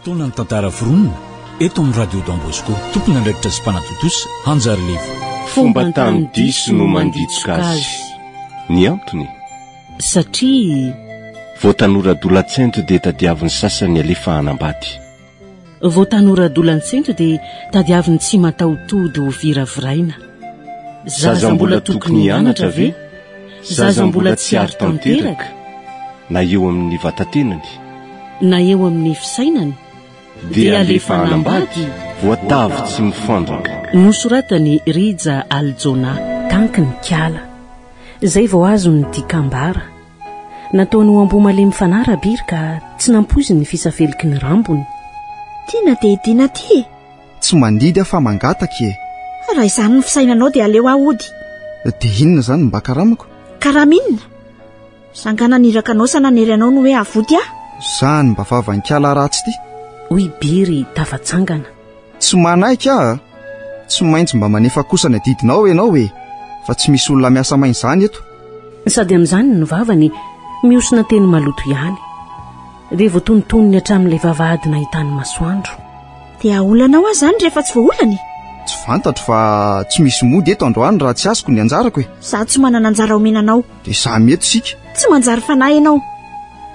fotoana ny tantara foronina eto amin'ny radio Dambosco tompony andraikitra sy mpanatotosa Hanjary Levo. Fomba tany diso no manditsoka azy. Ny antony satria voatanora-dolan-tsento dia tadiavin'ny sasany alefa hanambady. Voatanora-dolan-tsento dia tadiavin'ny tsy mataotody ho viraviraina. Zaza mbola tokony hianatra ve? Zaza mbola tsy ary tanteraka? Na eo amin'ny vatantenany, na eo amin'ny fisainany, dia alefa hanambady, voatavo tsy mifandraka. Nosoratany Rija Aljona, tanky ny kiala. Izay vao azo ny dikambara. Nataony ho ambomale mifanara biry ka tsy nampoizy ny fisafeliky ny rambony. Tiana dia tiana ty. Tsy mandidy fa mangataka e. Raha izany ny fisainanao dia aleo ahody. Dia inona zany mba karamako? Karaminina. Sangana niraka anao sananery anao no hoe avody ah. Zany mba vavan-kiala ratsy ty. Hoy biry tafatsangana. Tsy manaika ah. Tsy maintsy mba manefa kosa ny didinao ianao e. Fa tsy misy olona miasa mainy zany eto. Sady amin'izany ny vavany miosina teny maloto ihany. Dia voatontonony hatramin'ilay vavahady nahitany masoandro. Dia olanao ah zany rehefa tsy voaolany. Tsy fantatro fa tsy misy mody eto androany raha tsy azoko ny anjarako e. Za tsy manana anjara omenanao. Dia samy eto sika. Tsy manjary fanahy ianao.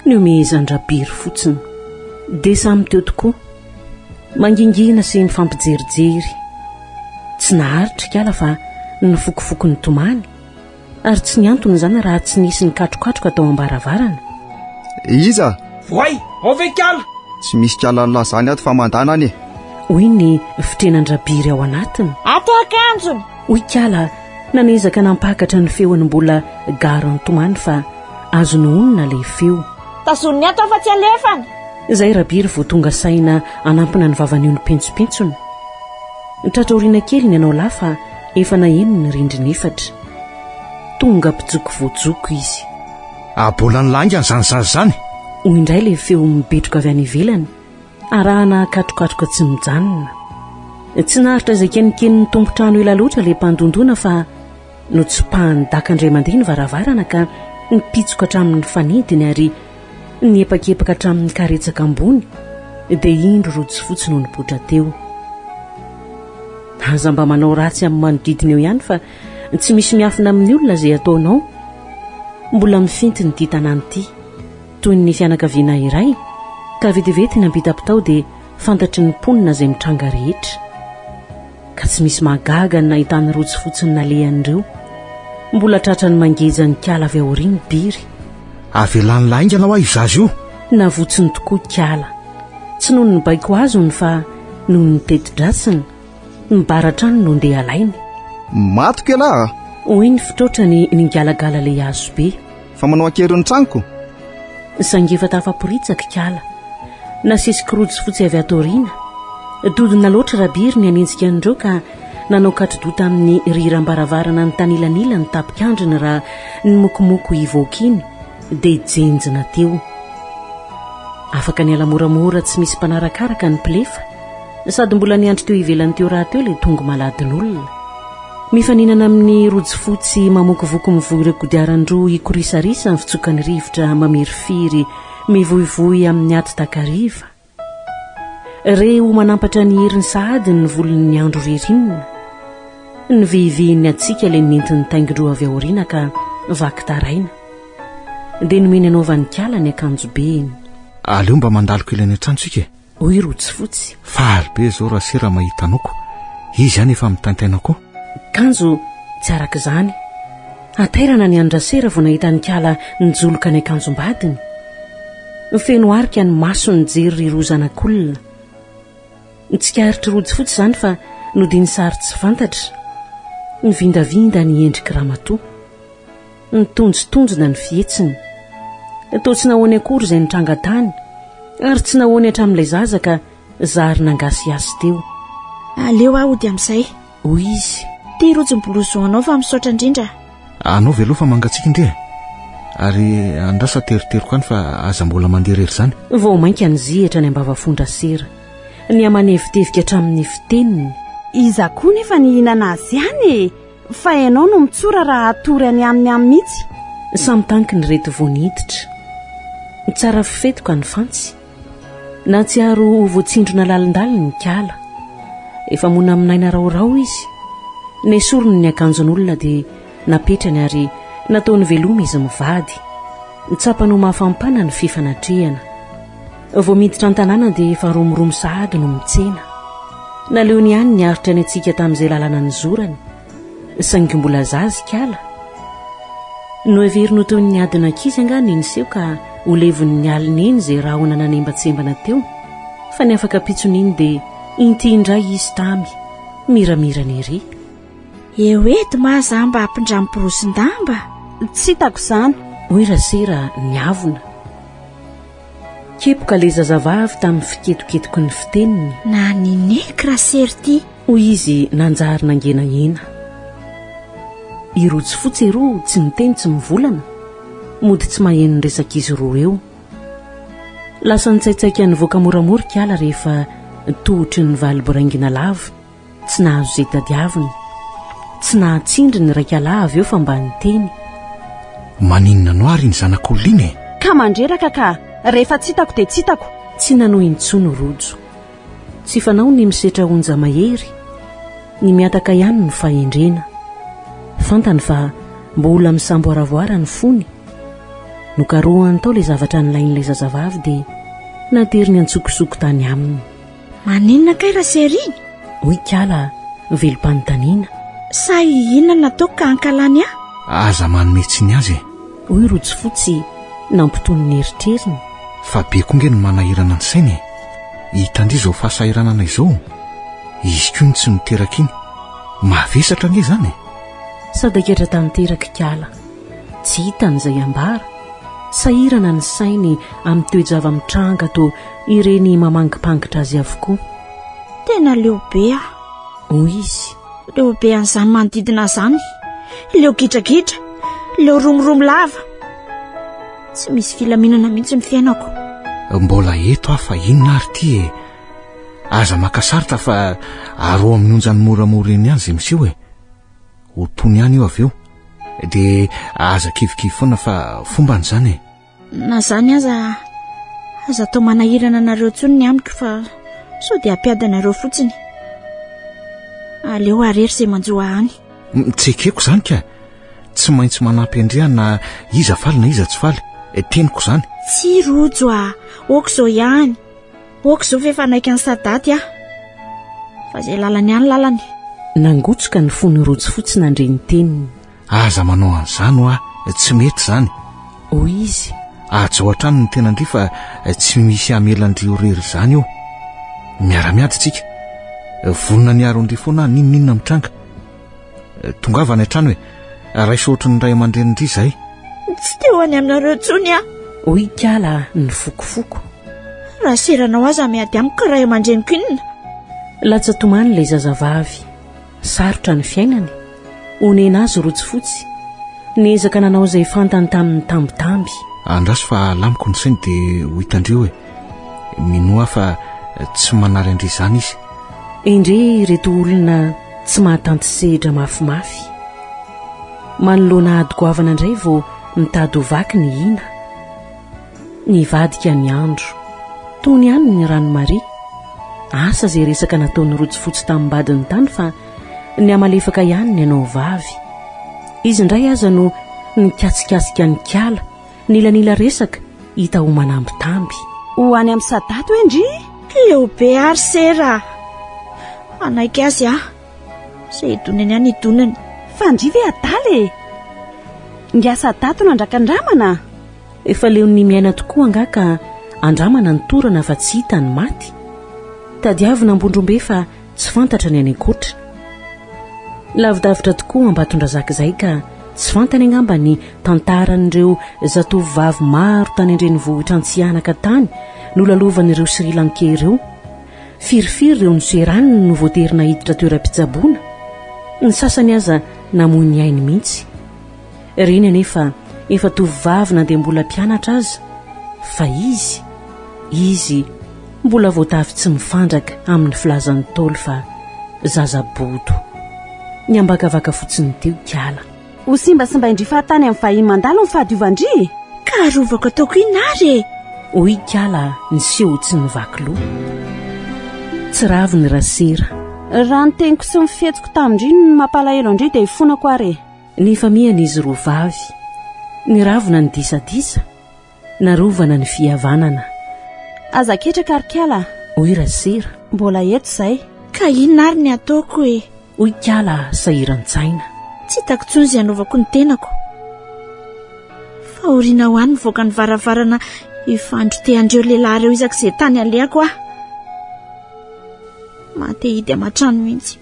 Ny omehezandra biry fotsiny. Dia samy teo tokoa. Mangingina sy mifampijerijery. Tsy naharitra kiala fa nifokofoko ny tomany. Ary tsy niantony zany raha tsy nisy ny katrokatroka atao ambaravarana. Iza? Voay, ove kiala! Tsy misy kiala lazany ato fa mandana ane. Hoy ny fitrenandra-biry ao anatiny. Ato akanjony! Hoy kiala nanezaka nampakatra ny feony mbola gara ny tomany fa azo ny onona ilay feo. Tazony ato fa tsy alefana. Izay rabiry vao tonga saina anampina ny vavan'io ny pentsopensony. Tratraoriana kely ny anao lafa efa naheno ny rindriny efatra. Tonga pijoko voajoko izy. Bola ny langa ny zany zany. Hoy indray ilay feo mipetroka avy any ivelany. Arahana katrokatroka tsy mijanona. Tsy naharitra izay kenikeny ny tompotrano ela loatra ilay mpandondona fa notsipahany dakandray mandeha ny varavarana ka nipitsoka hatramin'ny fanidiny ary niepakepaka hatramin'ny karetsaka ambony dia indro rojo fotsy no nipotra teo. Aza mba manao ratsy amin'ny manodidina eo ihany fa tsy misy miafina amin'ny olona izay ataonao. Mbola mifinty ny ity tanàna ity toy ny fianakaviana iray ka vetivety nampita-pitao dia fantatry ny mponina izay mitranga rehetra. Ka tsy misy magaga ny nahitany rojo fotsiny nalehan'ireo. Mbola tratra ny mangeza ny kiala avy aoriany biry. Avelany lainga anao izazy io. Navotsiny tokoa kiala. Tsy noho ny baiko azony fa noho ny teti-dratsiny. Mibaratrany no ndeha alainy. Mato kela. Hoy ny fitrotrany ningalagala ilay hazo be. Fa manao ankerin'ny tranoko. Sangefa tafaporitsaka kiala. Nasesika rojo fotsy avy ato aoriana. Dodina loatra rabiry ny anenjika an'ireo ka nanao katrodota amin'ny riram-baravarana ny tanilanila ny tapikandriny raha ny mokomoko ivoakiny dia jenjina teo. Afaka ny alamoramora tsy misy mpanarakaraka ny mpilefa sady mbola niandry teo ivelany teo raha teo ilay tongo maladin'olona. Mifaninana amin'ny rojo fotsy mamokovoko mivoy kodiaran-droa ikorisarisa ny fitsokany rivotra mamirifiry mivoivoy amin'ny ato takariva. Reo manampatra ny herin'ny sahady ny volony ny andro ririnina. Ny vehivehiny atsika ilay nentin'ny taingindroa avy aoriana ka vaky taraina. Dia nomeny anaovan'ny kiala ny akanjo beny. Aleo mba mandaloko ilay ny antrantsika. Hoy rojo fotsy. Faly be zao raha sera mahitanoko. Izy ihany efa mitantainako. Kanjo tsy araka izany. Atairana ny andrasera vao nahitany kiala nijoloka ny akanjom-badiny. Feno arika ny maso ny jery rirozanak'olona. Tsy karitry rojo fotsy zany fa nodiny sary tsy fantatra. Nivindavinda ny endriky ramatoa. Nitonjotonjona ny fihetsiny. Toa tsy nahoany akory izay nitranga tany ary tsy nahoany hatramin'ilay zaza ka zary nangasy asy teo. Aleo ahody amin'izay. Hoy izy. Ty rojo mbolozo anao fa misaotra indrindra. Anao veloa fa mangatsiaka indre. Ary andrasa teriteriko any fa aza mbola mandeha rery zany. Vao mainka nizihatra ny ambavafondra sera. Ny amanevitevika hatramin'ny fiteniny. Iza koa nefa ny hinana azy ihany fa ianao no mitsora raha atory any amin'ny mihitsy. Samy tanky ny reto vao niditra. Tsara fifetoka ny fantsy. na tsiaro voatsindrona lalindaliny ny kala. Efa mona aminaina raorao izy. Nesorony ny akanjon'olona dia napetrany ary nataony veloma izy mivady. Nitsapany ho mahafampana ny fifanatrehana. Vao miditra an-tanàna dia efa romoromo sahady no mitsena. Naleony ihany ny aritra ny antsika tamin'izay lalana ny zorany. Saingy mbola zazy kala. No everino teo ny adina ankizy angany niseho ka ho levon'ny alina iny izay raha ho nananembatsembana teo. Fa ny afaka pitsony iny dia inty indray izy tamy miramirana ery. Eo eto maza mba hampindramporosindamba. Tsy hitako izany. Hoy rasera ny avona. Kepoka le zazavavy tamin'ny fiketoketoko ny fiteniny. Na nineky rasery ty. Hoy izy nanjary nangenahena. Irotsy fotsy roa tsy miteny tsy mivolana. Mody tsy maheno ny resaka izy roa eo. Lasa nitsaitsaika ny voaka moramora kala rehefa tohotry ny valy-boraingina lava. Tsy nahazo izay tadiaviny. Tsy nahatsindry ny raikala avy eo fa mba niteny. Maninona no ary ny zanak'olona iny? Ka mandreraka ka, rehefa tsy hitako dia tsy hitako. Tsy nanohy intsony rojo. Tsy fanao ny misetra onja mahery. Ny miataka ihany no fahendrena. Fantany fa mbola misamboaravoara ny fony. Nokarohany tao le zavatra nilain'ilay zazavavy dia natery ny antsokosoko tany aminy. Maninona kay rasery iny? Hoy kala velom-panontaniana. Sa inona nataoko ka ankalany ahy? Aza manome tsiny azy. Hoy rojo fotsy nampitony ny eritreriny. Fa be konge no manahirana ny sainy. Hitandry izao fahasahiranana izao. Izy koa tsy miteraka iny. Mavesatra nge zany. Sadakatra tanteraka kala. Tsy hitan'izay ambara. Sahirana ny sainy amin'ny toejava mitranga to ireny mamangipangitra azy avokoa. Tena leobe ah. Hoy izy. Leobe an'izany manodidina zany. Leo gitragitra. Leo romoromo lava. Tsy misy filaminana mihitsy ny fiainako. Mbola eto aho fa inona ary ty e. Aza makasarita fa aro amin'ny onjany moramora eny ihany izay miseho e. Ho tony ihany io avy eo. Dia aza kivikivy foana fa fomba n'izany e. Na zany aza atao manahirana anareo tsony ny amiko fa sao dia ampiadanareo fotsiny. Aleo arery izay manjoa any. Tsy ekeko zany ka. Tsy maintsy manampy andrea na iza faly na iza tsy faly. Teniko zany. Tsy rojo ah. Oko zao ihany. Oko zao fefanaiky ny sadaty ah. Fa izay lalany ihany lalany. Nangotsoka ny fony rojo fotsy nandreny teniny. Aza manao an'izany hoa. Tsy mety zany. Hoy izy. Ajo hatrany ny tenandry fa tsy misy amelandrio rery zany io. Miara-miady tsika. Vonona ny aron-dry foana ninona mitranga. Tongava ny an-trano e. Raisy ohatry ny ray aman-drenindry izay. Tsy teo any aminareo tsony ah. Hoy kala ny fokofoko. Raha seranao aza miady amiko ka ray aman-dreniko inona. Latsatomany ilay zazavavy. Sarotra ny fiainany. Onena azy rojo fotsy. Niezaka nanao izay fantany tamin'ny tambitamby. Andraso fa lamiko ny sainy dia ho hitandreo e. Minoa fa tsy manary andry izany izy. Endre ireto olona tsy mahatanty sehatra mafimafy. Manoloana adogoavana indray vao mitady ho vaky ny hina. Nivadika ny andro. Tony ihany ny ranomaria. Asa izay resaka nataony rojo fotsy tamin'ny-badiny tany fa ny amalefaka ihany ny anao vavy. Izy indray aza no nikatsikasika ny kala. Nilanila resaka hita ho manambitamby. Ho any amin'ny sadato endry? Leobe ary sera. Anaiky azy ah. Izay idonany ihany idonany. Fandrive adaly e. Nga sadato nandrakandramana. Efa leon'ny miaina tokoa angaka andramana ny torana fa tsy hita ny maty. Tadiavina ambondrombe fa tsy fantatra ny any ankoatra. Lavidavitra tokoa ambatondrazaka izay ka tsy fantany angamba ny tantaran'ireo zatovovavy maro tany an-drenivohitra Antsianaka tany nolalovan'ireo Sri Lankais ireo. Firifiry ireo noserany no voaterina hiditra toeram-pitsaboana. Ny sasany aza namoy ny ainy mihitsy. Reny anefa efa tovovavy na dia mbola mpianatra aza. Fa izy mbola voatavy tsy mifandraka amin'ny filazan'ny Ntaolo fa zazabodo. Niambakavaka fotsiny teo kala. Ho simbasimba indry fahatany amin'ny vahiny mandalo ny fahadiovandry. Ka arovako ataoko inary e. hoy kala ny seho tsy nivaky loha tsy ravy ny rasera raha ny teniko sy mifetsiko tamindriny ny mampalahelo andry dia ifonako ary ny famihan'izy roa vavy ny ravina ny disadisa narovana ny fihavanana aza ketraka ary kala hoy rasera mbola eto izay ka inona ary ny ataoko e hoy kala sahiran-tsaina tsy hitako tsony izay anaovako ny tenako fa oriana ho any mivoaka ny varavarana ifandro te-andreo lehilahy ireo izak'izay tany alehako aho matehidy amatrano mihitsy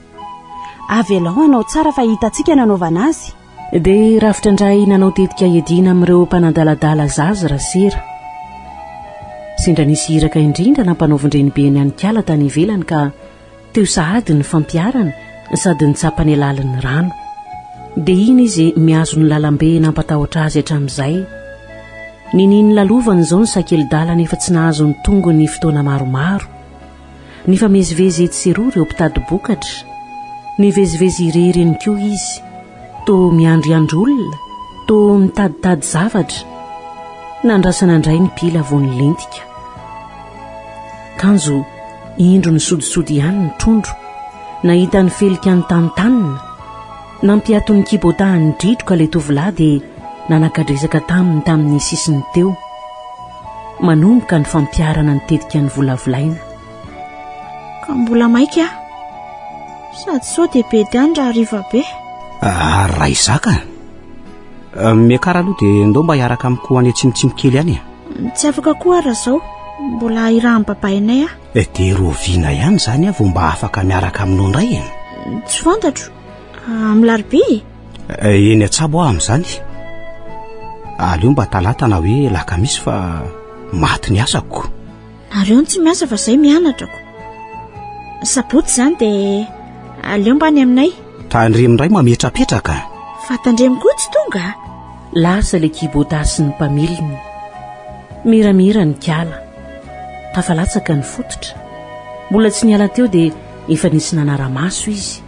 avelao anao tsara fa hitantsika nanaovana azy dia rafitra indray nanao tetika edina amin'ireo mpanadaladala zazy rasera sindra nisy hiraka indrindra nampanaovin-drenibe ny any-kala tany ivelany ka teo sahady ny fampiarana sady nitsapany alalin'ny rano dia iny izy miazo ny lalambe nampatahotra azy hatramin'izay nininy lalovany izao ny sakely-dalana efa tsy nahazo ny tongo ny fotoana maromaro ny famezivezy etseroa ireo mpitady-bokatra ny vezivezy irery any koa izy to miandriandro olona to mitaditady zavatra nandrasana indray ny pila vao ny lentika kanjo indro ny sodisody ihany ny trondro nahita ny felika ny tantanina nampiato ny kibotahany dridroka ilay tovolahy dia nanakadresaka tamin'ny sisiny teo manomboka ny fampiarana ny tetika ny volavolaina ka mbola maika sady sao dia be diany raha riva be raha izaka miakara aloha dia ndao mba hiaraka amiko any antsinitsiny kely any tsy afaka koa raha zao mbola irahan'ny babainay dia roviana ihany zany vao mba afaka miaraka aminao indray tsy fantatro amin'ny R.D.B eny atsabo aho amin'izany aleo mba talata na hoe lakamisy fa maty ny asako nareo ny tsy miasa fa izay mianatrako sabotsy izany dia aleo mba any aminay tandremindray mametrapetraka fa tandremo koa tsy tonga lasa ilay kibota sy ny mpamiliny miramira ny kala tafalatsaka ny fototra mbola tsy niala teo dia efa nisy nanara-maso izy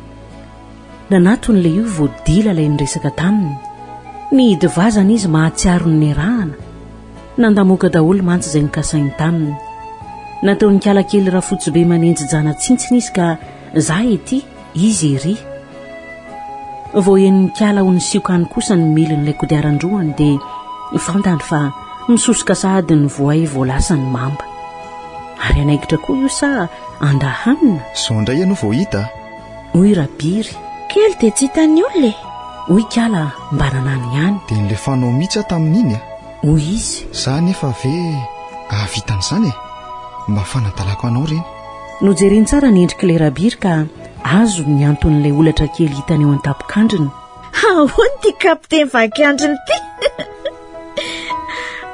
nanatonyilay io voadila ilay nyresaka taminy nihidy vazana izy mahatsiaro ny nerahana nandamoaka daholo mantsy izay nikasainy taminy natao ny kala kely raha fotsy be manenjijana tsintsiny izy ka za ety izy ery vao en'ny kala ho ny siokany kosa ny milin'ilay kodiaran-droany dia fantany fa misosoka sahady ny voay voalasa ny mamba ary anaikitra koa io sa andahanina sao indray ianao vao hita hoy rabiry kely dia tsy hitany olona hoy kala mba nanany ihany dia nilefanao mihitsy aho tamin'iny hoy izy za nefa ve ahavitan'izany mba fanadalako anao reny nojereny tsara ny endrik'ilay rabiry ka azo ny anton'ilay olatra kely hitany eo an-tapokandriny ahoany ty kapiteny vakiandriny ty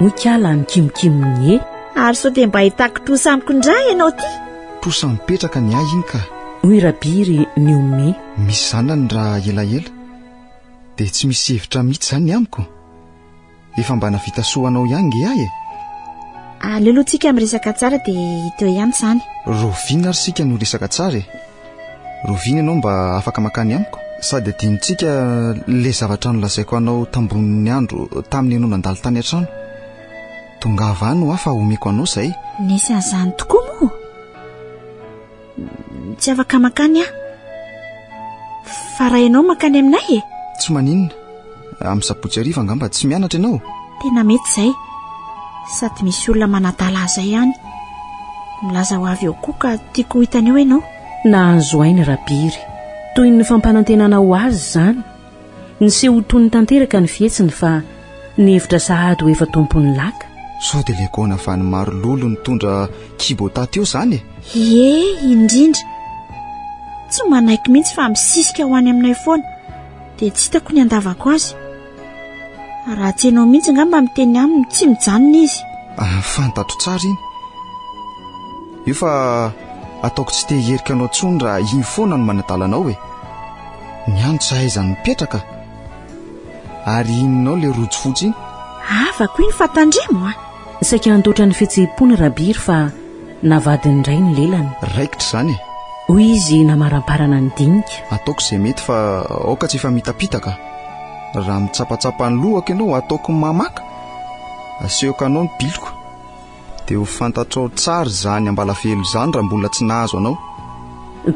hoy kala ny kimikiminy ary sao dia mba hitako trosa amiko indray ianao ty trosa mipetraka ny ahy iny ka hoy rabiry ny ome misy zanany raha elaela dia tsy misy hevitra mihitsy izany ny amiko efa mba navita soanao ihany nge ahy aleoloantsika miresaka tsara dia hiteo ihany izany roviana ary sika no resaka tsara roviana ianao mba afaka makany amiko sady adinontsika le zavatra nolazaiko anao tambonin'ny andro tamin'ny anao nandalo tany an-trano tonga avano aho fa omeko anao izay nisy an'izany tokoa moa tsy afaka makany aho fa raha ianao makany aminay tsy maninona amin'ny sabotsy ariva angamba tsy mianatra ianao tena mety izay sady misy olona manadala azay ihany milaza ho avy eo koa ka tiako hitany eo ianao nahazo ainy rabiry toy ny fampanantenana ho azy izany ny seho tony tanteraka ny fihetsiny fa ny hevitra sahady ho efa tompony laka sao dia legoana fa ny maro lolo nitondra kibota teo izany indrindra tsy manaiky mihitsy fa misisika ho any aminay foana dia tsy hitako ny andavako azy raha tsy ianao mihitsy ngamba miteny aminy tsy mijanona izy fantatro tsara iny io fa ataoko tsy te hierika anao tsony raha iny foana no manadalanao ny antso ahaizany mipetraka ary ininao le rojo fotsy iny avako iny fatandremo saika nantotra ny fihetseham-pony rabiry fa navadiny indray ny lelany raikitra izany hoy izy namaramparana ny dinika ataoko izay mety fa aoka tsy efa mitapitaka raha mitsapatsapa ny lohako ianao ataoko mamaka asehoko anao ny biliko dia ho fantatrao tsara zany ambalafelo zany raha mbola tsy nahazo anao.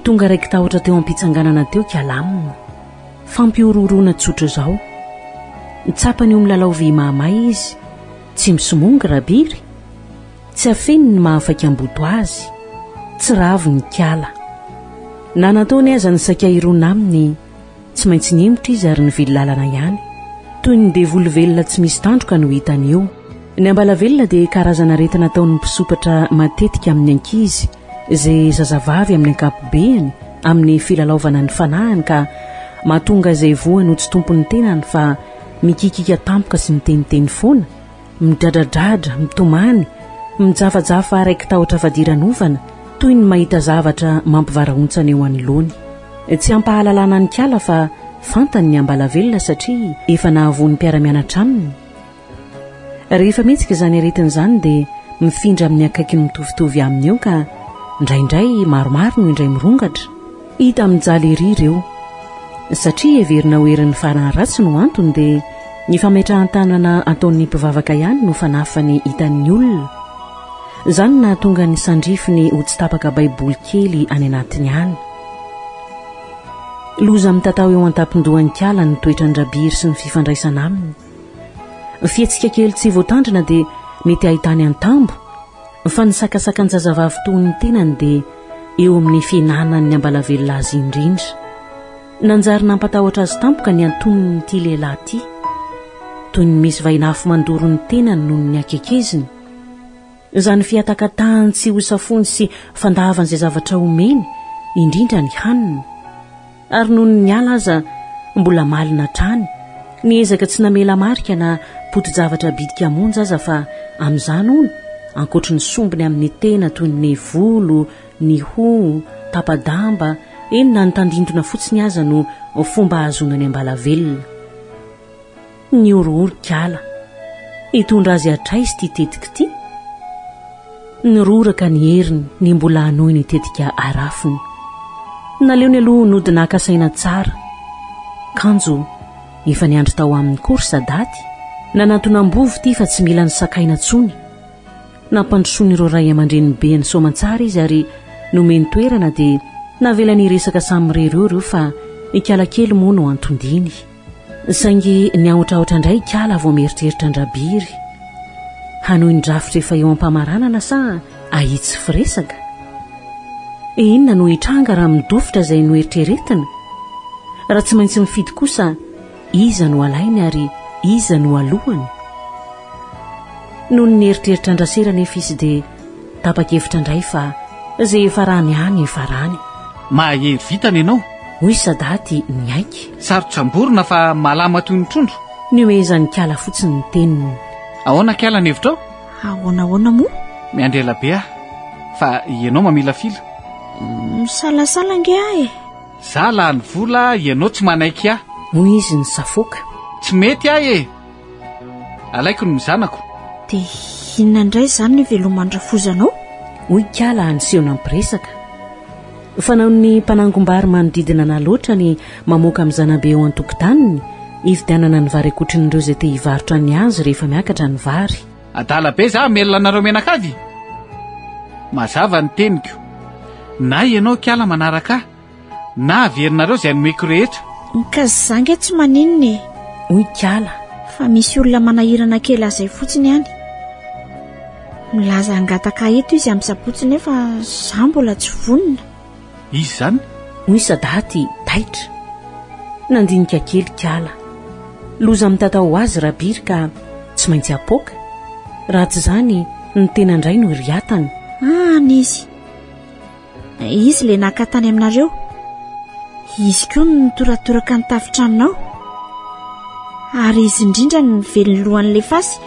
Tonga raiky tahotra teo am-pitsanganana teo kalamina fampiororona tsotra izao. Tsapany eo milalao vy mahamay izy, tsy misomongy rabiry, tsy afeny ny mahafaky amboto azy, tsy ravo ny kiala. Na nataony aza ny sakairona aminy, tsy maintsy nimotra izy ary nivily lalana ihany. Toy ny devolo velona tsy misy tandroka no hitany eo. Ny ambala velona dia karazana retina nataony mpisopatra matetika amin'ny ankizy, izay zazavavy amin'ny ankapobeny amin'ny filalaovana ny fanahany ka mahatonga izay voany ho tsy tompony tenany fa mikikika tampoka sy miteniteny foana, midradradradra, mitomany, mijavajafa raiky tahotra fadiran'ovana toy ny mahita zavatra mampivarahontsana eo anoloany. Tsy ampahalalana ny kiala fa fantany ny ambala velona satria efa nahavoan'ny mpiara-mianatra aminy. Rehefa mihetsika izany aretin'izany dia mifindra amin'ny akaiky ny mitovitovy aminy eo ka indraindray maromaro no indray mirongatra. Hita mijaly ery ireo satria everina hoerin'ny farany ratsy no antony dia ny fametrahan-tanana ataon'ny mpivavaka ihany no fanafany hitan'ny olona. Izany nahatonga ny sandrifiny ho tsy tapaka baiboly kely any anatiny any. Loza mitatao eo an-tampon-dohan'ny kiala ny toetran-drabiry sy ny fifandraisana aminy. Fietsika kely tsy voatandrina dia mety ahitany an-tambo, fa ny sakasakan'ny zazavavy toy ny tenany dia eo amin'ny fihinanany ambala velona azy indrindra. Nanjary nampatahotra azy tampoka ny antonony ity lehilahy ity, toy ny misy vainafo mandoro ny tenany noho ny akekeziny. Izany fiatakatahany tsy hosafony sy fandavan'izay zavatra omeny, indrindra ny hanina. Ary noho ny ala aza mbola malina trany, niezaka tsy namela marika na poti-javatra bidika monja aza fa amin'izany hono ankoatra ny sombiny amin'ny tena toy ny volo, ny hoho, tapadamba, eny na ny tandindona fotsiny aza no fomba ahazonany ambala velona. Ny orooro-kiala hitondra azy atraizy ity tetika ity. Nyroraka ny heriny ny mbola hanoiny tetika arafiny. Naleony aloha nodinaka saina tsara. Kanjo efa niandry tao amin'ny korsa daty. Nanatonam-bovo ity fa tsy mila ny sakaina tsony. Nampandrosoany ireo ray aman-dreny be ny soamantsara izy ary nomeny toerana dia navelany resaka samyrereo ireo fa ikiala kely moa no antondiny. Saingy ny ahotrahotra indray kiala vao mieritreritra andrabiry. Hanohy ny drafitra efa eo am-pamaranana sa ahitsy firesaka. Inona no hitranga raha midofitra izay no eritreretina? Raha tsy maintsy mifidy kosa iza no alainy ary iza no alohany. Noho ny eritreritra andrasera nefa izy dia tapa-kevitra indray fa izay efa rany any efa rany. Mahery vitana ianao? Hoy Sadaty niaiky. Sarotra amborona fa malama toy ny trondro. Niomezan'ny kiala fotsiny ny teniny. Ahoana kiala ny hevitrao? Ahoana moa? Miandrela be aho fa ianao mamila fila. Misalasala nge ahy. Zala ny vola ianao tsy manaiky aho. Hoy izy ny safoka. Tsy mety ahy e. Alaiko ny mizanako. Dia inona indray izany ny velomandrafozanao? Hoy kiala niseho nampiresaka. Fanao ny mpanangombary manodidina na loatra ny mamoaka amin'ny zanabe eo an-tokotaniny, ividianana ny vary akoatrin'ireo izay te hivarotra ny azy rehefa miakatra ny vary. Adala be za melona anareo menakavy. Mazava ny teniko. Na ianao kiala manaraka na averinareo izay nomeko rehetra. Ka zange tsy maninona. Hoy kiala. Fa misy olona manahirana kely azay fotsiny ihany. Milaza angataka eto izy amin'ny sabotsy nefa za mbola tsy vonona. Izy zany? Hoy Sadaty taitra. Nandinika kely kiala. Loza mitatao azy rabiry ka tsy maintsy apoka. Raha tsy izany ny tena indray no riatany. Nizy. Izy le nakatany aminareo. Izy koa no toratoraka ny tafitranonao. Ary izy indrindra ny velony lohan'le fasy.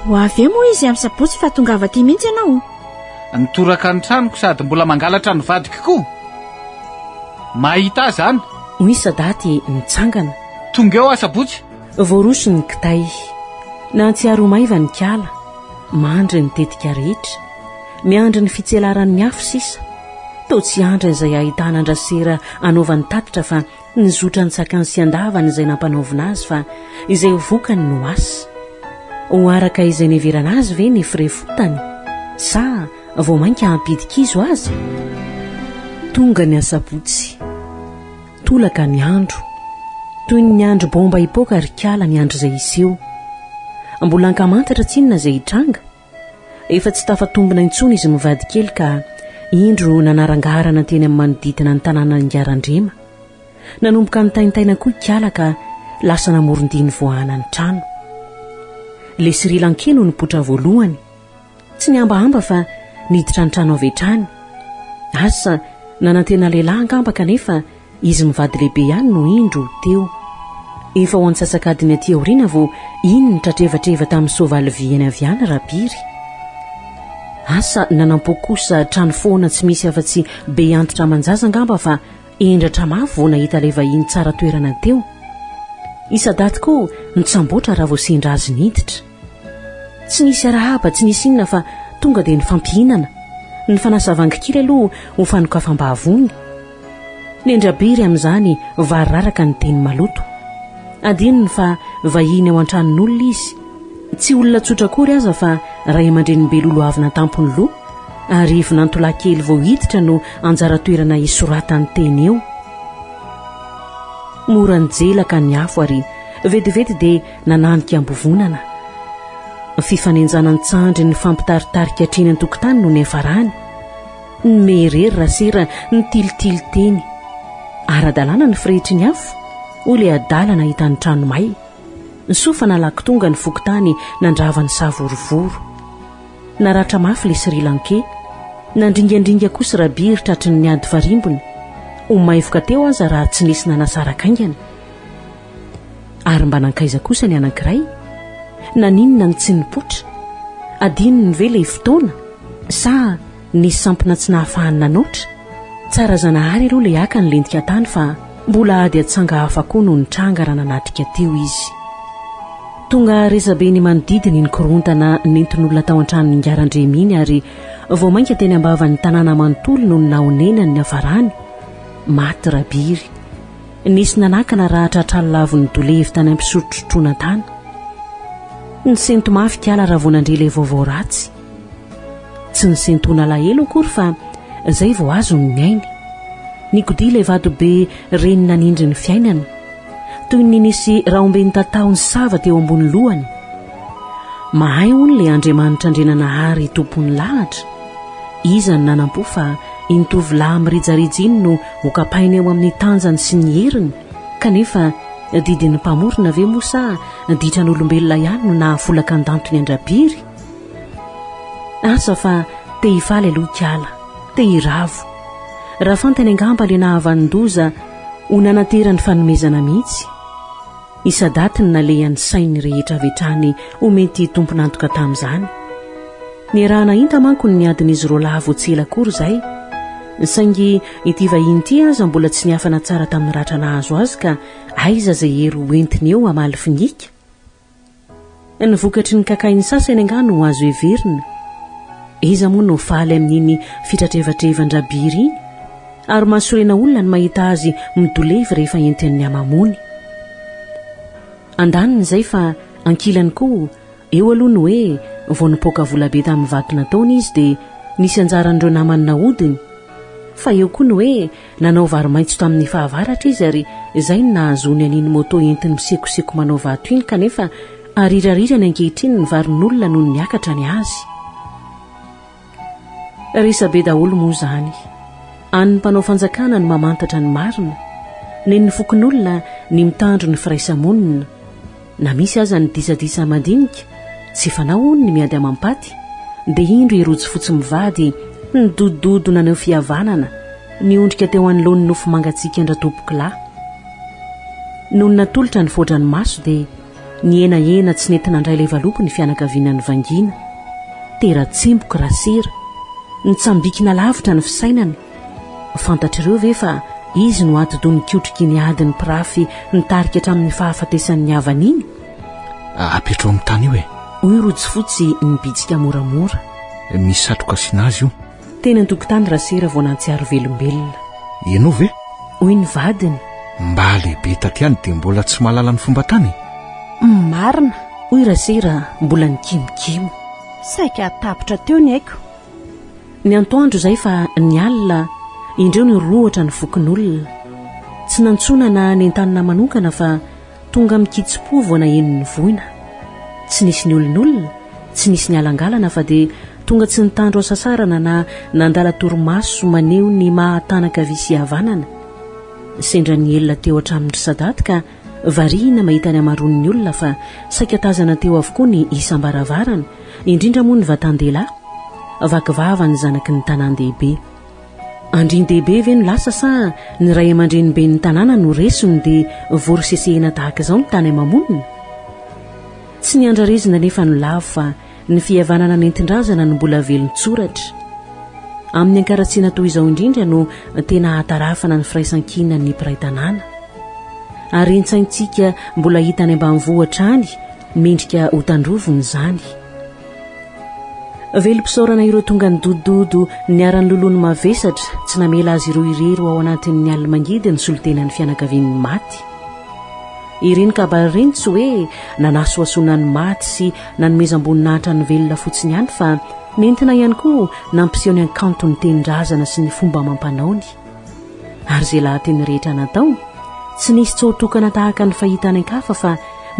Ho avy moa izy amin'ny sabotsy fa tonga avy aty mihitsy ianao. Nitoraka ny tranoko sady mbola mangalatra ny vadiko koa. Mahita zany. Hoy Sadaty nitsangana. Tonga eo asabotsy. Voaroso ny kitay. Na tsy aro maiva ny kiala. Mandry ny tetika rehetra. Miandry ny fitselaran'ny miafo sisa. Tao tsy andra izay ahitana andrasera anaovany tatitra fa nizotra ny sakany sy andavany izay nampanaovina azy fa izay vokany no asy. Ho araka izay neverana azy ve ny firefotany. sa vao mainka hampidikizo azy. Tonga ny asabotsy, tolaka ny andro, toy ny andro bomba hipoaka ary kala ny andro izay iseho. Mbola ankamantatra tsinona izay hitranga. Efa tsy tafatombona intsony izy mivady kely ka indro nanarangarana teny amin'ny manodidina ny tanàna Angarandrema. Nanomboka nitaintaina koa kala ka lasa namorondiny voahana ny trano. Le Sri Lankais no nipotra voalohany. Tsy niambahamba fa niditra ny trano avy hatrany. Asa nanantena lehilahy angamba kanefa izy mivady lehibe ihany no indro teo. Efa ho antsasakadiny aty aoriana vao iny ny tratrevatreva tamin'ny soavaly viany avy any rabiry. Asa nanampokosa trano foana tsy misy afa-tsy be antitra manjaza angamba fa endratra mafy vao nahita ilay vahiny tsara toerana teo. Isadaty koa nitsamboatra raha vao sendra azy niditra. Tsy nisy arahaba, tsy nisy inona fa tonga dia nifampihinana. Ny fanasavangy kely aloha ho fanokafam-bahavony. Ny R.D.B amin'izany vary raraka ny teny maloto. Adinony fa vahiny ao an-tranon'olona izy. Tsy olona tsotra kory aza fa ray aman-drenibelolo avy natampony loha ary vinantolahy kely vao hiditra no anjara toerana isoratany teny eo. Mora nijelaka ny afo ary vetivety dia nananika ambovonana. Fifanenjana ny tsandry ny fampitaritarika hatreny an-tokotany no ny hafarany. Ny meherery rasera ny tilitily teny. Ara-dalàna ny firehetry ny afo, ho le adala nahita ny trano may. Ny sofa nalaky tonga ny fokotany nandrava ny savorovoro. Naratra mafy le Sri Lankais. Nandringandringa kosa rabiry tratry ny ady farimbony. Omaivoka teo aza raha tsy nisy nanasarakaingana. Ary mba nankaiza kosa ny anankiray. Naninona ny tsy nipotra. Adinony ve ilay fotoana sa nisy sampona tsy nahafahany nanoatra. Tsara zanahary aloha le aka ny lentika tany fa mbola ady atsanga hafa koa no nitranga raha nanatrika teo izy. Tonga resabe ny manodidiny ny korontana nentin'olona tao an-tranony Angarandrema iny ary vao mainka teny ambavan'ny tanàna manontolo no naonenany ny hafarany. Maty rabiry. Nisy nanakana raha tratralavo ny dolevy tany ampisotrotrotrona tany. Ny sento mafy kala raha vao nandre ilay vaovao ratsy. Tsy ny sentona lahelo akory fa izay vao azo ny miainy. Nikodia ilay vatobe reny nanindry ny fiainany. Toy ny nisy rahombeny tatao ny sava teo ambony lohany. Mahay hono ilay Andriamanitra andrenanahary tompony lahatra. Iza ny nanampo fa intovolahy mirijarijo iny no hokapainy eo amin'ny tanjany sy ny heriny. Kanefa didin'ny mpamorona ve mosa ditran'olombelona ihany no nahafolaka andantony andrabiry. Asa fa te hifaly aloha kala, te hiravo. Raha fantany angamba le nahavanondoza ho nanaterany fanomezana mihitsy. Isadaty ny nalehan'ny sainy rehetra avetrany ho mety tomponantoka tamin'izany. Ny arahana inta manko ny adin'izy roa lahy voatsela kory izay. Saingy ity vahiny ity aza mbola tsy niafana tsara tamin'ny ratra nahazo azy ka aiza izay hery hoentiny eo hamaly finika. Ny vokatry ny kakainy sasany angano ho azo heverina. Iza moa no faly amin'iny fitratrevatrevan-drabiry iny ary mahasorena olona ny mahita azy midolevy rehefa entin'ny amamony. Andaniny izay fa ankilany koa eo aloha ny hoe vao nipoaka volabe tamin'ny vato nataony izy dia nisy anjaran'ireo namany nahodiny. Fa eo koa ny hoe nanao varomaitso tamin'ny fahavaratra izy ary izay ny nahazony an'iny moto entiny misekoseko manao vato iny kanefa arirarirany ankehitriny ny varon'olona noho ny akatra ny azy. Resabe daholo moa izany. An'ny mpanao fanjakana ny mamantatra ny marina. Ny fokon'olona ny mitandro ny firaisamonina. Na misy aza ny disadisa madinika tsy fanao ny miady amampaty dia indro irojo fotsy mivady ny dododo nanao fihavanana ny ondrika teo anoloan'ny nofo mangatsiaka andra-tompokilahy. Noho natolotra ny fodrany maso dia ny ena tsy nentina andray ilay valopy ny fianakavianany vangina. Tera-tsemboka rasera. Ny tsambikina lavitra ny fisainany. Fantatr'ireo ve fa izy no atido ny kiotriky ny adiny pirafy nitarika hatramin'ny fahafatesan'ny havana iny. Apetro amin'ny tany io e. Hoy rojo fotsy ny bitsika moramora. Misy satroka sinazy io. Teny an-tokotany rasera vao nantsiaro velombelona. Ianao ve? Hoy ny vadiny. Mba lehibe tatyany dia mbola tsy mahalala ny fomba tany. Marina. Hoy rasera mbola nikimokimo. Saika atapitra teo ny haiko. ny antoandro izay fa ny alina indreo ny rohatra ny vokin'olona tsy nantsona na nentanina manokana fa tonga mikitsim-po vao nahenony voina tsy nisy ny olon'olona tsy nisy ny alangalana fa dia tonga tsy nitandro asasarana na nandala torimaso maneho ny mahatanaka visiavanana sendra ny elona teo hatramin'ny sadat ka variana mahita ny amaron'ny olona fa saika tazana teo avokoa ny isam-baravarana indrindra moa ny vatan-dehilahy vakivava ny zanaky ny tanan-dehibe andrin-dehibe ve no lasa sa ny ray aman-dreny be ny tanàna no resony dia vorisesehina tahaka izao ny tany mamonina tsy ny andrarezina nefa no lavo fa ny fihavanana nentin-drazana no mbola velon-tsoratra amin'ny ankaratsiana toy izao indrindra no tena hatarafana ny firaisan-kina ny mpiray tanàna ary intsaintsika mbola hitany ambanivohitra any mendrika ho tandrovony izany velom-pisaorana ireo tonga ny dododo ny aran'ny loloany mavesatra tsy namela azy ireo irero ao anatin'ny alimangidy ny solotenan'ny fianakavian'ny maty ireny kabary ireny tsy hoe nanaso asonany maty sy nanomezam-boninahitra ny velona fotsiny ihany fa nentina ihany koa nampiseho ny akanto ny tenin-drazana sy ny fomba mampanaony ary izay lahateny rehetra natao tsy nisy tsoatokana tahaka ny fahitany ankafa fa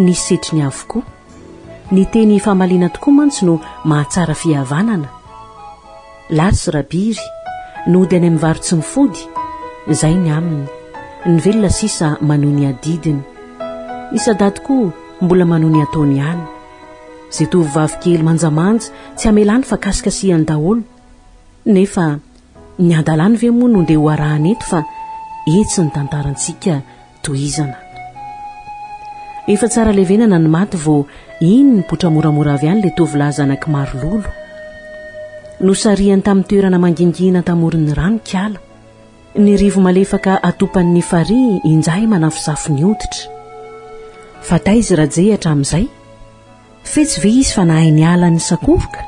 nisy setriny avokoa ny teny famaliana tokoa mantsy no mahatsara fihavanana lasy rabiry nody any amin'ny varotsy ny fody izay ny aminy ny velona sisa manohy ny adidiny isadaty koa mbola manohy ny ataony ihany izay tovovavy kely manjamanja tsy hamelany fa kasikasihany daholo nefa ny adalany ve moa no ndeha ho arahany eto fa etsy ny tantarantsika tohizana efa tsara levenana ny maty vao iny ny potra moramora avy any le tovolahy zanaky maro lolo nosarihany tamin'ny toerana mangingina tamorin'ny rano kiala ny rivo malefaka atopan'ny fari injay manafosafo ny oditra fa taizy rajey hatramin'izay fetsy ve izy fa nahay ny ala ny sakoroka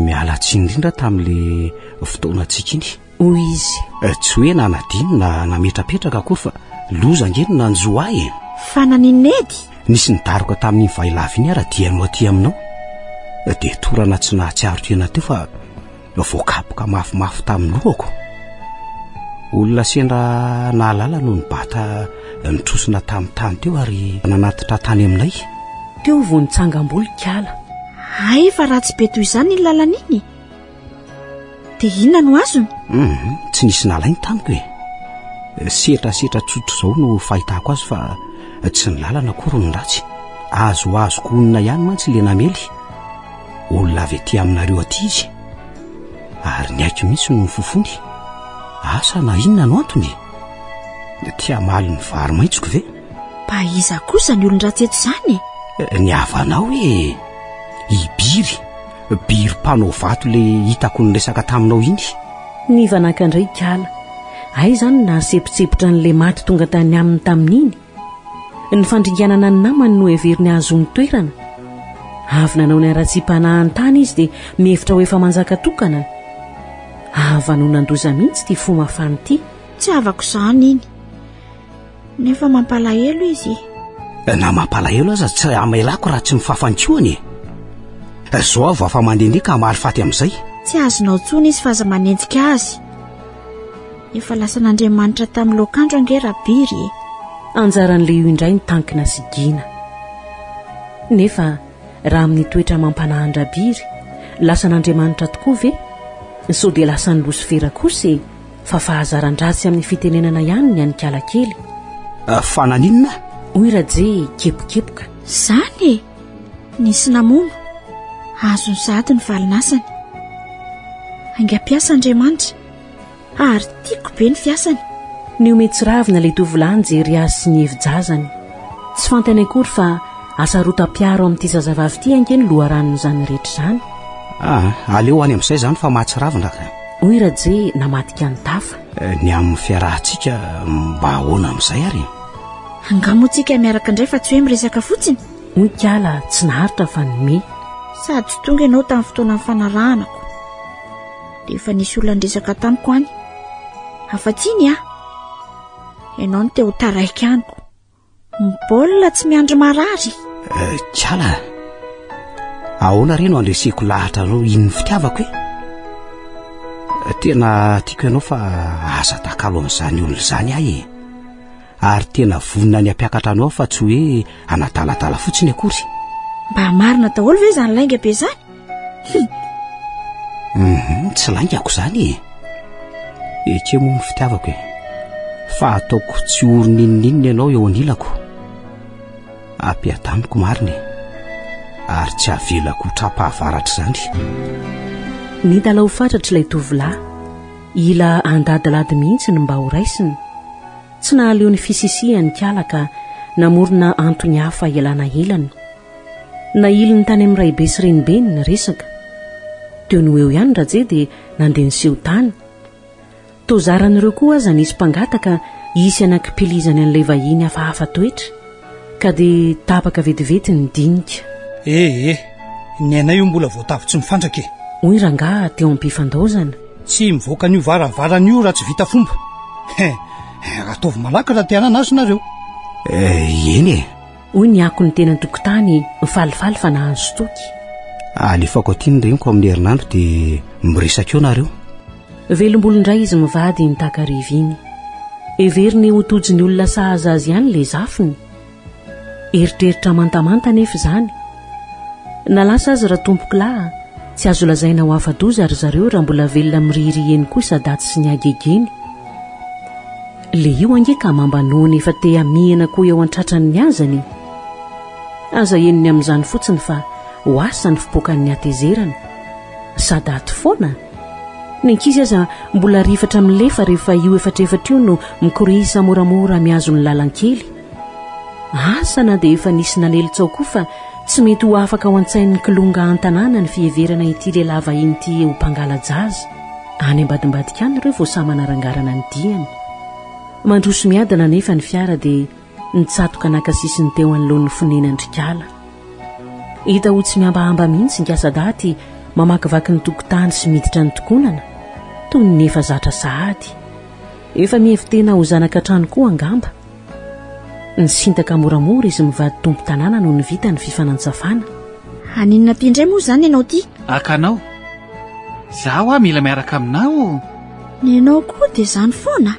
miala tsy indrindra tamin'le fotoanantsika iny hoy izy tsy hoe nanadino na nametrapetraka akory fa loza angeny nanjo ahy fa naninedy nisy nidaroka tamin'ny vailavy iny ara-dianao aty aminao dia torana tsy nahatsiaro tena teo fa voakapoka mafimafy tamin'ny lohako olona sendra nahalala no nibata nitrosina tamin'ny tany teo ary nanatitra tany aminay teo vao nitsangam-boly kiala ay fa raha tsy be toy izany ny lalana iny dia inona no azony tsy nisy nalainy tamiko setrasetra tsotro izao no fahitako azy fa tsy ny lalana kory ny ratsy azoazoko onina ihany mantsy le namely olona avy aty aminareo aty izy ary ny aiko mihitsy no fofony asa na inona no antony tia maly ny vary maitsoko ve mba iza kosa ny olon-dratsy eto izany ny havanao hoe ibiry mpanao vato le hitako ny resaka taminao iny ny vanakandray kiala ay izany na sepotsepotra n'le maty tonga tany aminy tamin'iny ny fandringanana ny namany no heveriny azo ny toerana avy nanao ny ara-tsi-panahany tany izy dia mihevitra ho efa manjaka tokana avano nandoza mihitsy ty fo mafany ty tsy avako izany iny nefa mampalahelo izy na mampalahelo aza tsy amailako raha tsy mifafankoany zao avo afa mandehandeha ka mahaly faty amin'izay tsy azonao tsony izy fa aza manenjika azy efa lasa n'Andriamanitra tamin'ny lokandro angerabiry anjaran'le io indray ny tankina sigina nefa raha amin'ny toetra mampanahan-drabiry lasa n'Andriamanitra tokoa ve sao dia lasa ny losofera kosa fa fahazaran-dratsy amin'ny fitenenana ihany ny any kiala kely fananinona hoy raje kepokepoka izany nisy namono azony sady ny valinasany angam-piasa Andriamanitra ary tiako be ny fiasany ny ometsyravina le tovolahy jery azy sy ny evi-jazany tsy fantany akory fa asarotam-piaro amin'ity zazavavy ity ankeny loharanony izany rehetra izany aleo any amin'izay izany fa mahatsiravina ka hoy raje namatika ny tafa ny amin'ny fiarahantsika mba ahoana amin'izay ary angamoantsika miaraka indray fa tsy hoe miresaka fotsiny hoy kiala tsy naharitra fa nome sady tsy tonga ianao tamin'ny fotoana ny fanarahanako dia efa nisy olona ndresaka tamiko any afa-tsiny ianao no te ho taraiky aniko mibaolina tsy miandry marary kiala ahoana reno andreseko lahatra reo iny ny fitiavako Tena tiako ianao fa asa takalo amin'izany olona izany ahy ary tena vonina ny ampiakatra anao fa tsy hoe anadaladala fotsiny akory. Mba marina daholo ve izany lainga be izany? Tsy laingako izany eke moa ny fitiavako fa ataoko tsy oroninnininy ianao eo anilako. Ampiadamiko marina ary tsy avelako trapahavaratra izany. Ny dala ho fatratra ilay tovolahy ila andadilady mihitsy ny mba ho raisiny. Tsy nahaleo ny fisisihany kalaka namorona antony hafa ialana helany. Na iliny tany amin'ny raibe sy renibeny ny resaka. Teo no eo ihany raje dia nandeha niseho tany. Tozaran'ireo koa aza nisy mpangataka isy anankipilizany an'ilay vahiny hafahafa toetra ka dia tapaka vetivety ny dinika. Ny anay io mbola voatavo tsy mifandraka Hoy rangaha teo am-pifandaozana. Tsy mivoaka ny varavarana io raha tsy vita fomba. Ataovy malaka raha tiana anazy nareo. Eny Hoy ny ako ny tena tokotany falifaly fa nahazo toky. Alefako aty ny reniko amin'ny herinandro dia miresaka eo nareo. Velom-bolondray izy mivady ny takariviny. Everiny ho tojy ny olona sahaza azy ihany le zafiny. Eritreritra mantamanta nefa izany. Nalasa azy raha tompoko lahy tsy azo lazaina ho afa-doza ary zareo raha mbola velona mirihry eny kosa daty sy ny agegeny. Le io angeka mambanoana efa te amihana koa eo antratran'ny azany. Aza eniny amin'izany fotsiny fa ho asa ny fipoakan'ny atezerana. Sadaty foana. Ny ankizy aza mbola rifatra milefa rehefa io efatrefatra io no mikorisa moramora miazo ny lalankely. Asa na dia efa nisy nalelitsao koa fa tsy mety ho afaka ao an-tsain'ny kilonga an-tanàna ny fieverana ity lehilahy vahiny ity ho mpangala jaza. Any ambadimbadika any ireo vao samy manarangarana ny diany. Mandroso miadana nefa ny fiara dia nitsatoka nakasisiny teo anoloan'ny fonenandrikala. Hita ho tsy miambahamba mihitsy ny Kasadaty mamakivaky ny tokotany sy miditra ny tokonana toy ny efa zatra sahady. Efa mihevi-tena ho zanaka trano koa angamba. Ny sintaka moramora izy mivady tompo tanàna no ny vita ny fifanantsafana. Aninona pindray moa izany ianao ty? Akanao zaho mila miaraka aminao. Ny ianao koa dia izany foana.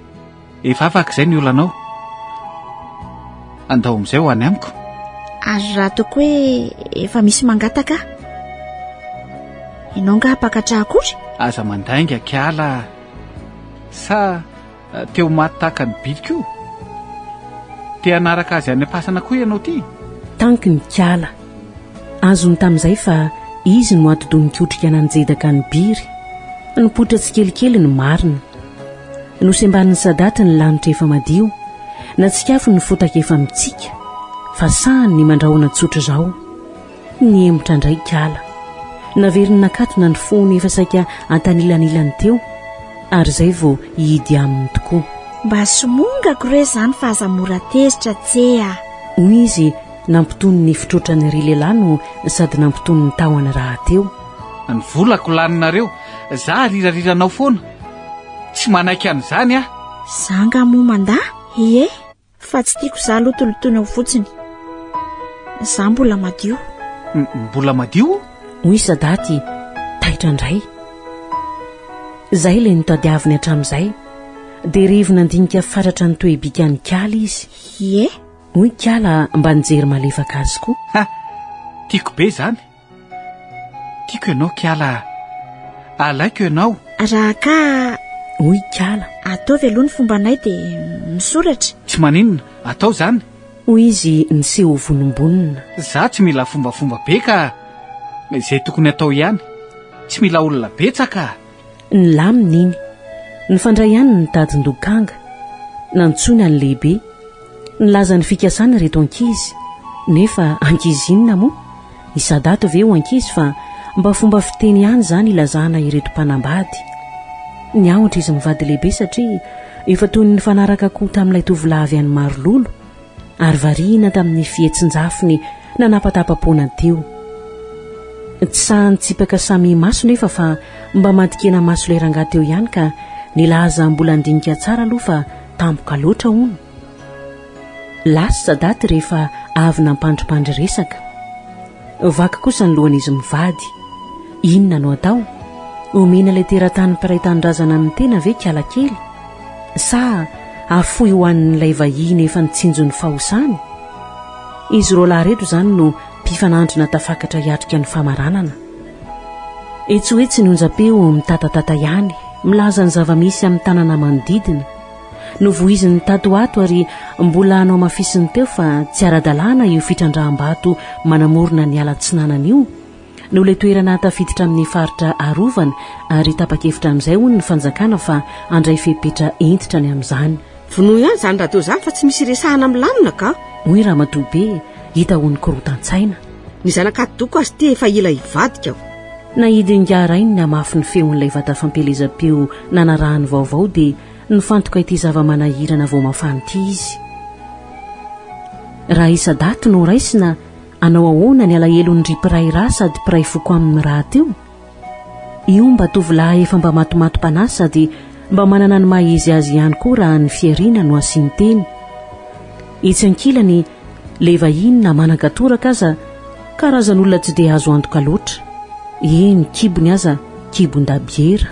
Efa afaka izay ny olanao. Andao amin'izay ho any amiko. Ary raha ataoko hoe efa misy mangataka. Ianao nga apakatra akory? Aza mandainga kiala sa teo maty tahaka ny biliko io. Te hanaraka azy any am-pasana koa ianao ty. Tanky ny kiala. Azony tamin'izay fa izy no atodony kotrika nanjedaka ny biry. Nipotra tsikelikely ny marina. Nosemban'ny Sadata ny lanitra efa madio. Natsikafo ny fotaka efa mitsika. Fa sahany ny mandrahona tsotra izao. Ny emotra indray kiala. Naveriny nakatona ny fony efa saika antanilanilany teo. Ary izay vao hidy aminy tokoa. Mba somongako re izany fa aza mora tezitra tseha. Hoy izy nampitony ny fitrotrany ry lehilahy no sady nampitony ny tahony raha teo. Ny volako laninareo za rirariranao foana. Tsy manaiky an'izany ah. Zanga moa mandà? Ie, fa tsy tiako za lotolotony ao fotsiny. Za mbola madio. Mbola madio? Hoy Sadaty taitra indray. Zay le nitadiaviny hatramin'izay. Dia rehevo nandinika faratra ny toebika ny kiala izy. Ie. Hoy kiala mba nijery malefaka azy koa. Tiako be zany. Tiako ianao kiala. Alaiko ianao. Raha ka... Hoy kiala. Ataovy aloha ny fombanay dia misoratra. Tsy maninona, atao zany. Hoy izy niseho vonombonina. Za tsy mila fombafomba be ka izay tokony atao ihany. Tsy mila olona betsaka. Ny laminy iny. Ny fandray ihany ny tadin-dokanga. Nantsoina ny lehibe. Nilaza ny fikasana reto ankizy. Nefa ankizy inona moa? I Sadata ve ho ankizy fa mba fomba fiteny ihany izany ilazana ireto mpanambady. Ny aotra izy mivady lehibe satria efa toy ny fanaraka koa tamin'ilay tovolahy any marololo ary variana tamin'ny fihetsin-jafiny nanapatapapona teo. Tsy sahany tsipaka samy maso nefa fa mba madikena maso ilay rangaha teo ihany ka nilaza mbola andinika tsara aloha fa tampoka loatra hono. Lasa Sadaty rehefa avy nampandripandry resaka. Vaky kosa ny lohan'izy mivady. Inona no atao? omena ilay teratany mpiray-tanindrazana amin'ny tena ve kiala kely sa afoy ho an'ilay vahiny efa nitsinjo ny fahosany? Izy roa lahy reto izany no mpifanandrina tafakatra hiatrika ny famaranana. Etsy hoe tsy nonjam-peo mitatatata ihany, milaza ny zava-misy amin'ny tanàna manodidina. Novoiziny tato ato ary mbola hanao mafisiny teo fa tsy ara-dalàna io fitrandram-bato manamorona ny ala tsinanana io. No ilay toerana tafiditra amin'ny faritra arovana ary tapa-kevitra amin'izay hono ny fanjakana fa andray fepetra entitra ny amin'izany. Vonoa ihany izany raha teo izany fa tsy misy resahana milamina ka? Hoy Ramatoabe, hita ho ny korotan-tsaina. Ny zanakatodoko azy ty efa ila hivadika aho. Nahidy ny garainy namafy ny feon'ilay vata fampelezam-peo nanarahany vaovao dia nifantoka ity zava-manahirana vao mafany ity izy. Raha isa-daty no raisina, anao ahoana ny alahelo ny piray ra sady piray foko amin'ny raha teo? Io mba tovolahy efa mba matomatom-panahy sady mba manana ny maha-izy azy ihany koa raha ny fiarina no asiany teny. Etsy ankilany, le vahiny na manan-katoraka aza karazan'olona tsy dia azo antoka loatra. Ny kibony aza kibon-dabiera.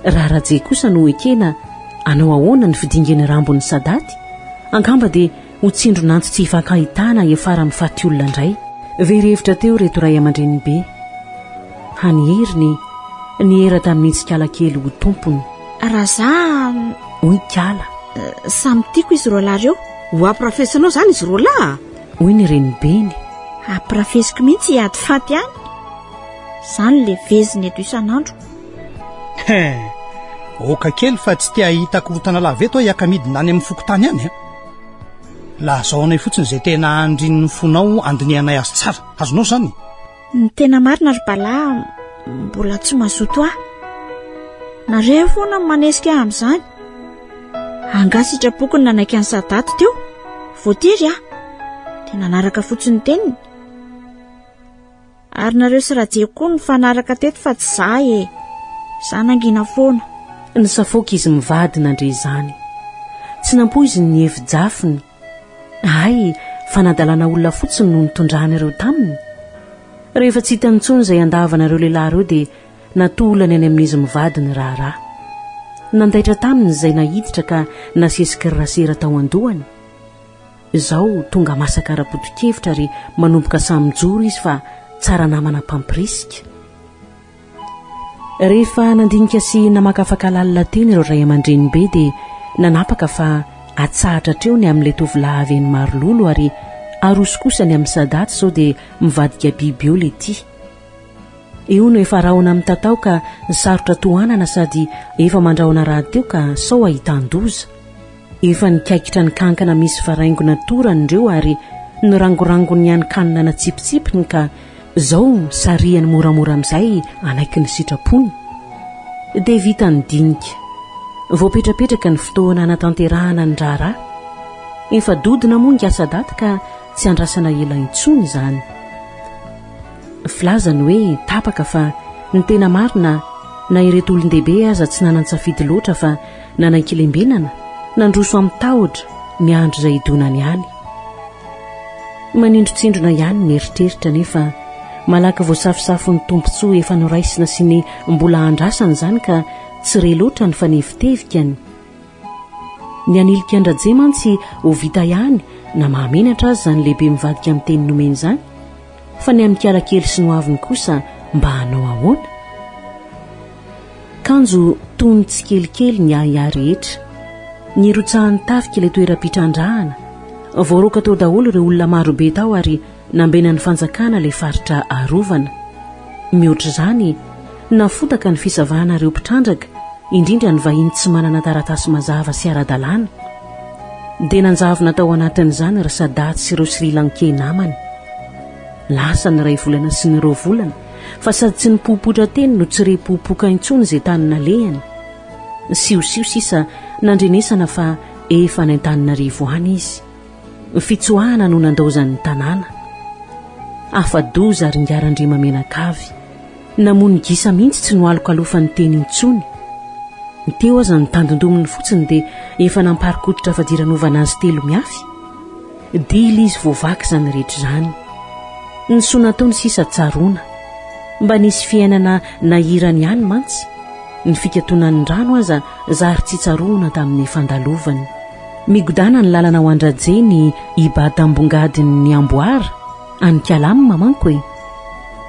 Raha rajay kosa no ekena, anao ahoana ny fidingany rambony sadaty? Angamba dia ho tsindro nanto tsy hifankahitana efara mifaty olona indray. Verevitra teo reto ray aman-dreny be. Hanieriny ny era tamin'ny tsikala kely ho tompony. Raha za Hoy Kala. Samy tiako izy roa lahy reo. Ho ampirafesinao izany izy roa lahy? Hoy ny renibeny. Ampirafesiko mihitsy hiady faty ihany. Izany le veziny eto isan'andro. Oka kely fa tsy tia hita korotana laveto hiaka-midina any amin'ny fokotany any. Lazaonay fotsiny izay tena andriny ny fonao andinianay azy tsara. Azonao izany? Ny tena marina ry balahy mbola tsy mazoto ahy. Nareo foana manesika amin'izany. Anga sitrapoko ny nanaiky any sadaty teo. Voatiry aho. Dia nanaraka fotsiny teniny. Ary nareo sy rajeko koa ny fanaraka teto fa tsy zahy Za nangina foana. Ny safoka izy mivady nandre izany. Tsy nampoiziny ny hevi-jafiny. Ay, fanadalana olona fotsiny no nitondrany ireo taminy. Rehefa tsy hitany intsony izay andavanareo lehilahy ireo dia natolany any amin'izy mivady ny raharaha. Nandaitra taminy izay nahiditra ka nasesika-rasera tao andohany. Izao tonga masaka ara-poto-kevitra ary manomboka samy-joro izy fa tsara namana pampirisika. Rehefa nandinika sy namakafaka lalina teny ireo ray aman-dreny be dia nanapaka fa atsahatra treo ny amin'ilay tovolahy avy ny marololo ary aroso kosa ny amin'ny sadaty sao dia mivadika biby eo lety. Eo no efa raona amin'ny tatao ka sarotra tohanana sady efa mandraona raha teo ka sao ahitan-doza. Efa nikaikitra ny kankana misy faraingona torany ireo ary nirangorangony ihany kanina na tsipitsipiny ka izao sarihany moramora amin'izay anaiky ny sitrapony. Dia vita ny dinika. Voapetrapetraka ny fotoana anatanterahana ny raharaha. Efa dodina moa ny asa-daty ka tsy andrasana ela intsony izany. Filazany hoe tapaka fa ny tena marina na ireto olon-dehibe aza tsy nanan-tsafidy loatra fa nanaiky-lembenana, nandroso amin'ny tahotra miandro izay idonany ihany. Manindrotsindrona ihany ny eritreritra nefa malaka voasafosafo ny tompontsoa efa noraisina sy ny mbola andrasana izany ka tsy re loatra ny fanevitevikany. Ny anilika andraje mantsy ho vita ihany na mahamenatra azy izany lehibe mivadika amin'ny teny nomeny izany, fa ny amin'ny kiala kely sy noaviny kosa mba hanao ahoana? Kanjo tony tsy kelikely ny ahiahy rehetra. Ny rotsahan'ny tafika ilay toeram-pitrandrahana. Voaroka tao daholo ireo olona marobe tao ary nambena ny fanjakana ilay faritra arovana. Mihoatra izany, nafotaka ny fisavana ireo mpitrandraka, indrindra ny vahiny tsy manana taratasy mazava sy ara-dalàna. Dia nanjavona tao anatin'izany ry sadaty sy ireo Sri Lankey namany. Lasa ny ray volana sy ny roa volana, fa sady tsy nipopotra teny no tsy repopoka intsony izay tany nalehany. Siosio sisa nandrenesana fa efa ny Antananarivo any izy. Fitsoahana no nandaozan'ny tanàna. Afa-doza ary ngiarandrima menakavy. Namony gisa mihitsy tsy noalokalofan'ny teny intsony. Teo aza ny tandondominy fotsiny dia efa namparikototra fadiran'ovana azy telo miafy. Dila izy voavaky izany rehetra izany. Ny soa nataony sisa tsaroana. mba nisy fiainana nahirany ihany mantsy ny fikatonan'ny rano aza zary tsy tsaroana tamin'ny fandalovany. Migodana ny lalana ao andrajeny ibatambongadiny ny amboara any kalamma manko e.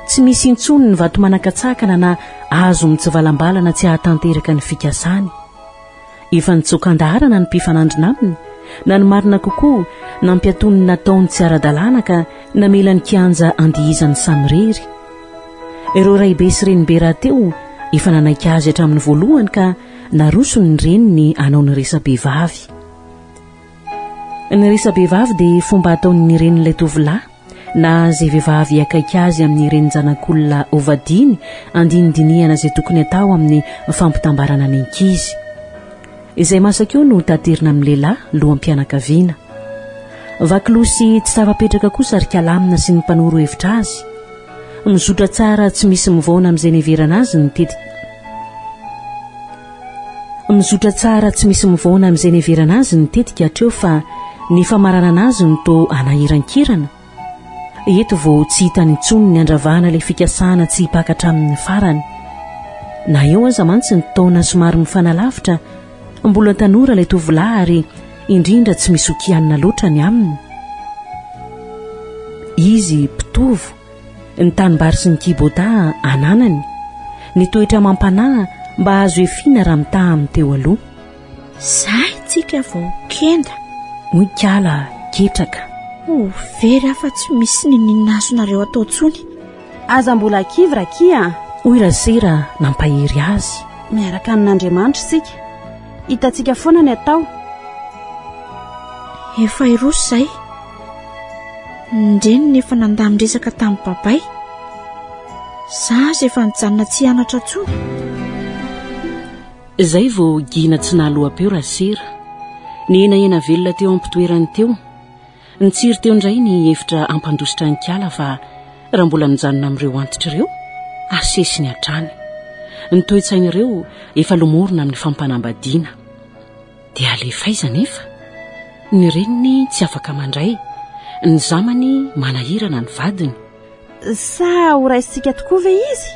Tsy misy intsony ny vato manakatsakana na azo mitsivalambalana tsy hahatanteraka ny fikasany. Efa nitsokan-darana ny mpifanandrina aminy na ny marina kokoa nampiatony nataony tsy ara-dalàna ka namelany kianja andihizany samirery. Ireo raibe sy renibe rahateo efa nanaiky azy hatramin'ny voalohany ka narosony ny reniny anao ny resabevavy. Ny resabevavy dia fomba ataon'ny renin'ilay tovolahy na izay vehivavy akaiky azy amin'ny renin-janak'olona ovadiny andinidinihana izay tokony atao amin'ny fampitambarana ny ankizy. Izay masaka eo no taterina amin'ny lehilahy loham-pianakaviana. Vakilosy tsy tava-petraka kosa ary kalamina sy ny mpanoro hevitra azy. Mizotra tsara tsy misy mivaona amin'izay neverana azy ny tetika. Mizotra tsara tsy misy mivaona amin'izay neverana azy ny tetika hatreo fa ny famaranana azy no to anahiran-kirana. Eto vao tsy hitany intsony ny andravahana ilay fikasana tsy hipakatra amin'ny farany. Na eo aza mantsy ny taona somary mifanalavitra mbola tanora ilay tovolahy ary indrindra tsy misy okianina loatra ny aminy. Izy mpitovo ny tanimbary sy ny kibota ananany, ny toetra mampanahy mba azo efina raha mitaha amin'ny teo aloha. Zay tsika vao kenda. Hoy kala ketraka. Very afa tsy misy ny ninasonareo atao tsony. Aza mbola kivy rakia. Hoy rasera nampahery azy. Miaraka amin'Andriamanitra sika. Hitantsika foana ny atao. Efa iroso zay. Ndreny efa nandamy resaka tamin'ny babay. Zaza efa nijanona tsy anatra tsony. Zay vao gina tsy naloham-peo rasera. Ny ena velona teo ampitoerany teo. Nitsiry teo indray ny efitra ampandositra ny kala fa raha mbola mijanona amin'ireo antitra ireo asesy ny hatrany. Ny toe-tsain'ireo efa lomorona amin'ny fampanambadiana. Dia alefaiza nefa ny reniny tsy afaka mandray, ny zamany manahirana ny vadiny. Sa ho raisitsika tokoa ve izy?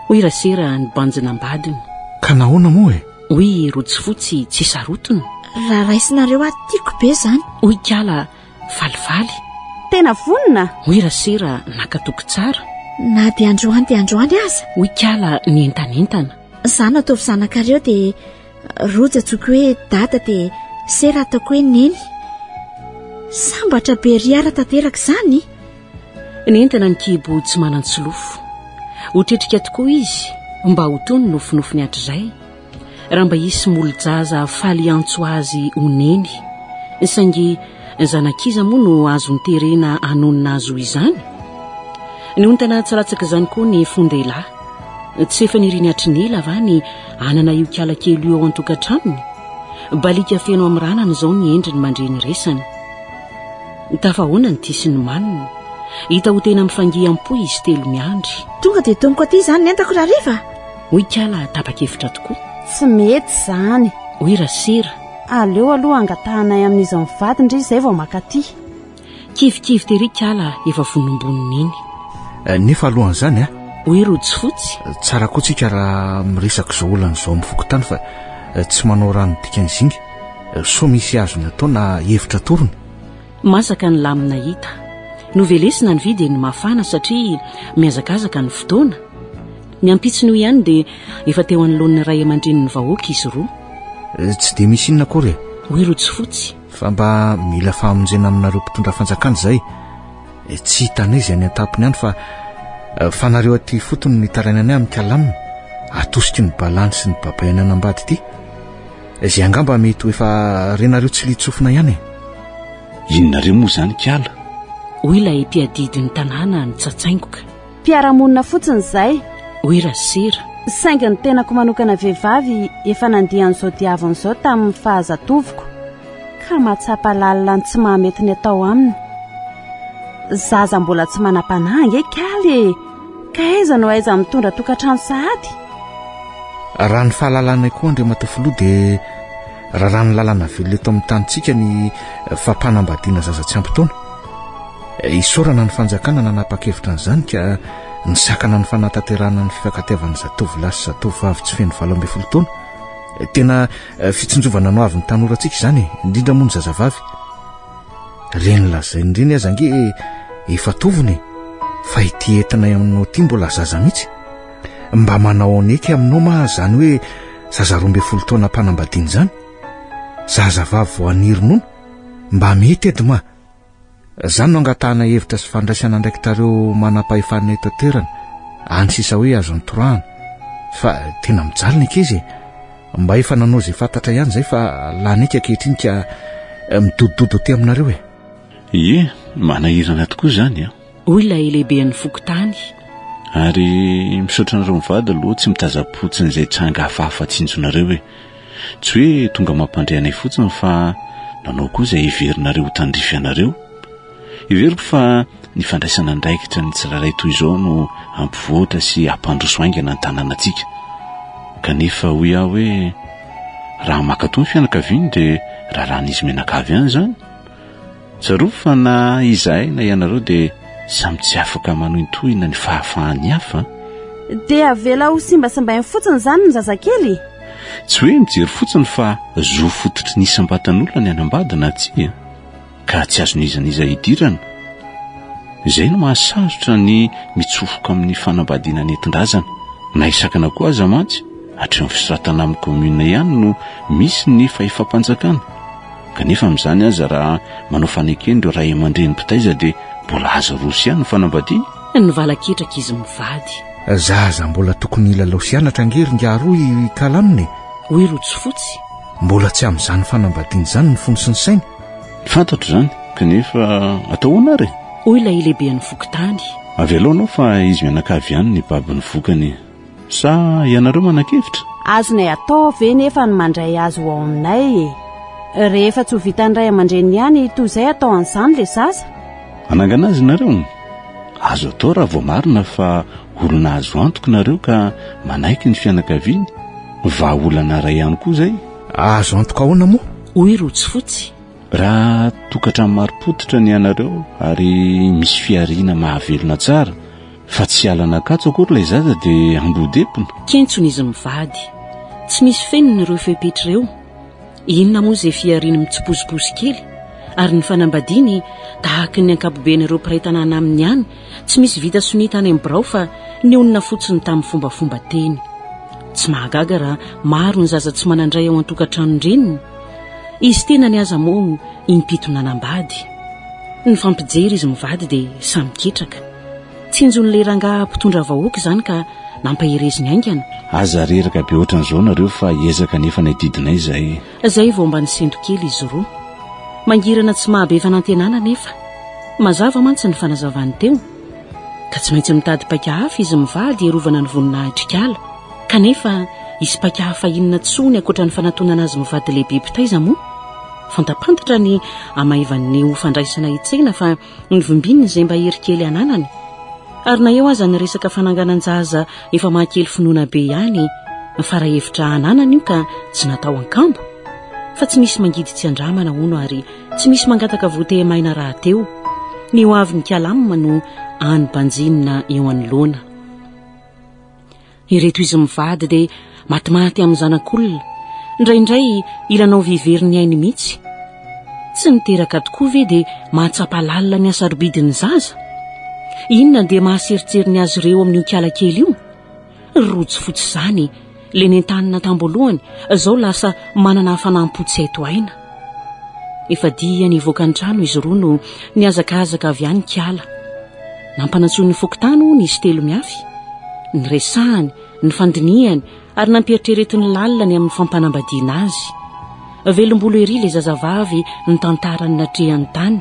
Hoy rasera ny banjina ambadiny. Ka nahoana moa e? Hoy rotsy fotsy tsy sarotony. Raha raisinareo atiako be zany. Hoy kala falifaly. Tena vonina. Hoy rasera nakatoky tsara. Na dia androany aza. Hoy kala nentanentana. Zany ataovy zanakareo dia roja tsoky hoe dada dia sera ataoko hoe neny. Sambatra be riara tanteraka zany. Nentana ny kibo tsy manan-tsolofo. Hotretrika tokoa izy mba ho tony nofinofiny hatr'izay. Raha mba hisy molo-jaza faly antso azy ho neny. Saingy zanakiza moa no azo niterena anonona azo izany. Ny ontana tsaratsaka izany koa ny fondelahy. Tsy efa niriny hatrinila va ny anana io kala kely io ao an-tokantranony. Balika feno amin'ny ranany izao ny endriny mandreny resany. Tafahoana ny tisy ny maniny. Hita ho tena mifangiam-po izy telo miandry. Tonga dia tomoko aty izany ny entako rahariva. Hoy kala tapa-kevitra tokoa. Tsy mety zany. Hoy rasera. Aleo aloha angatahanay amin'izy mivady indray izay vao makaty. Kivikivy tery kala efa vonomboniny iny. Nefa alohan'izany Hoy rotsy fotsy. Tsara koa tsika raha miresaka izao olana izao mifokotany fa tsy manao rano dikan'izingy. So misy azony atao na hevitra torony. Masaka ny lamina hita. Novelesina ny vidy ny mafana satria miazakazaka ny fotoana. Ny ampitsiny io ihany dia efa teo anoloan'ny ray aman-drenin'ny vahoaka izy roa. Tsy dia misy inona akory. Hoy rotsy fotsy. Fa mba mila fahamonjena aminareo mpitondra fanjakana izay. Tsy hitana izy any an-tampony ihany fa fanareo aty fotony ny tarainany amin'ny kalamina atosiky ny balany sy ny babainana ambady ity. Izay angamba mety ho efa renareo tsy litsofina ihany. Inonareo moa zany kiala? Hoy ilay mpiadidin'ny tanàna ny tsatsaingoka. Mpiara-monina fotsiny izay. Hoy rasera. Saingy ny tenako manokana vehivavy efa nandihan'izao diavin'izao tamin'ny fahazatoviko ka mahatsapa lalina tsy mahamety ny atao aminy. Zaza mbola tsy manam-panahy kaly. Ka aiza no aiza mitondra tokantrano sahady. Raha ny fahalalana koa Andriamanitafoloha dia raha ny lalana velona eto amin'ny tanitsika ny fampanambadiana zaza tsy ampy taona. Isorana ny fanjakana nanapa-kevitra an'izany ka ny sakana ny fanatanterana ny fifankatiavan'ny zatovolahy sy zatovavy tsy feno 12 taona. Tena fitsinjovana no avy ny tanorantsika izany, indrindra moa ny zazavavy. Reny lazainy reny aza ange efa tovony, fa ity entina aminao ity mbola zaza mihitsy. Mba manao aneky aminao ma zany hoe zaza 12 taona mpanambadiany zany? Zazavavy vao anironona mba mety edy ma. Zany no angatahana hevitra sy fandraisana ndraiky tareo manam-pahefanana eto an-toerana, ansisa hoe azo antorahana. Fa tena mijalina izy, mba efa nanao zay fantatra ihany zay fa lanika ankehitriny ka midodododo aty aminareo e. Ie, manahirana tokoa zany a. Hoy ilay lehibean'ny fokotany. Ary misaotra nareo mivady aloha tsy mitazapotsiny izay tranga hafahafa tsinjonareo e. Tsy hoe tonga mampandrianay fotsiny fa nanao koa izay iverinareo ho tandrify anareo. Iveriko fa ny fandraisana andraikitra ny tsirairay toy izao no ampivoatra sy ampandroso aingana ny tanànantsika. Kanefa hoy aho hoe raha makatoa ny fianakaviany dia raharan'izy menakavy ihany zany. Tsaroa fa na izahay na ianareo dia samy tsy afaka manohintohina ny fahafahany hafa. Dia avela ho simbasimbainy fotsiny zany ny zazakely. Tsy hoe mijery fotsiny fa zo fototry nisam-batan'olona ny anambadina aty ka tsy azon'izaniza hidirana. Izay no mahasarotra ny mitsofoka amin'ny fanambadiana nentin-drazana. Na isakana koa aza mantsy hatremin'ny fisoratana amin'ny komuna ihany no misy ny fahefam-panjakana. Kanefa amin'izany aza raha manao fanekeny ireo ray aman-dreny mpitaiza dia mbola azo rosy ihany ny fanambadiana. Ny valaketraka izy mivady. Zaza mbola tokony ilalao sianatra angery ngaroy kalamine. Hoy rotsy fotsy. Mbola tsy amin'izany fanambadiana izany ny fony sy ny saina. Fantatro zany, kanefa atao hoana re? Hoy ilay lehibean'ny fokotany. Aveloanao fa izy mianakavy ihany ny babiny vokany. Sa ianareo manan-kevitra? Azonay atao ve nefa ny mandray azo ao aminay. Rehefa tsy ho vita ny ray aman-dreny ihany toy izay atao an'izany le zaza. Anangana azy nareo. Azo atao raha vao marina fa olona azo antoka nareo ka manaiky ny fianakaviany. Vahaolana ray ihany koa zay. Azo antoka ahoana moa? Hoy rotsy fotsy. Raha tokantrano marim-potitra ny anareo ary misy fiarina mahavelona tsara fa tsy alana katso akory ilay zaza dia ambodepona. Kentson'izy mivady. Tsy misy feniny ireo fepetra ireo. Inona moa izay fiarina mitsiposiposy kely ary ny fanambadiany tahaka ny ankapobeny ireo mpiray tanàna aminy ihany tsy misy vita sonita any amin'ny birao fa ny onona fotsiny tamin'ny fombafomba teny. Tsy mahagaga raha maro ny zaza tsy manandray ao an-tokantrano-dreniny. Izy tena ny aza moa impito nanambady. Ny fampijery izy mivady dia samy ketraka. Tsinjon'ilay rangahy mpitondra vahoaka izany ka nampahireziny aingana. Aza reraka be ohatran'izao nareo fa ezaka nefa naididinay izay. Izay vao mba nisento kely izy roa. Mangirana tsy mahabe fanantenana nefa. Mazava mantsy ny fanazavany teo. Ka tsy maintsy mitady paikahafa izy mivady erovana ny voninahitry-kala. Kanefa isy paikahafa inona tsony akoatra ny fanatonana azy mivady lehibe mpitaiza moa. Fantapantatra ny amaivan'ny ho fandraisana hitsena fa ny vombininy izay mba hery kely ananany. Ary na eo aza ny resaka fananganan-jaza efa mahakely finoana be ihany farahevitra ananany io ka tsy natao ankambo. Fa tsy misy mangidy tsy andramana hono ary tsy misy mangataka voatehamaina raha teo. Ny ho avy ny kalamma no any-banjinina eo anoloana. Ireto izy mivady dia matimaty amin'ny zanak'olona. Indraindray ilanao viveriny ainy mihitsy. Tsy niteraka tokoa ve dia mahatsapa lalina ny asarobidiny zaza? Inona dia mahaseritseri ny azy ireo amin'ny kiala kely io? Rotsy fotsy izany, le nentanina tambolohany, izao lasa manana hafanam-potsy eto aina. Efa dia ny voaka ny trano izy roa no niazakazaka avy any kiala. Nampanantsoa ny fokotany hono izy telo miafy. Ny resahany, ny fandiniany ary nampieritrereti ny lalina ny amin'ny fampanambadiana azy. Velombolo ery le zazavavy ny tantarany natrehany tany.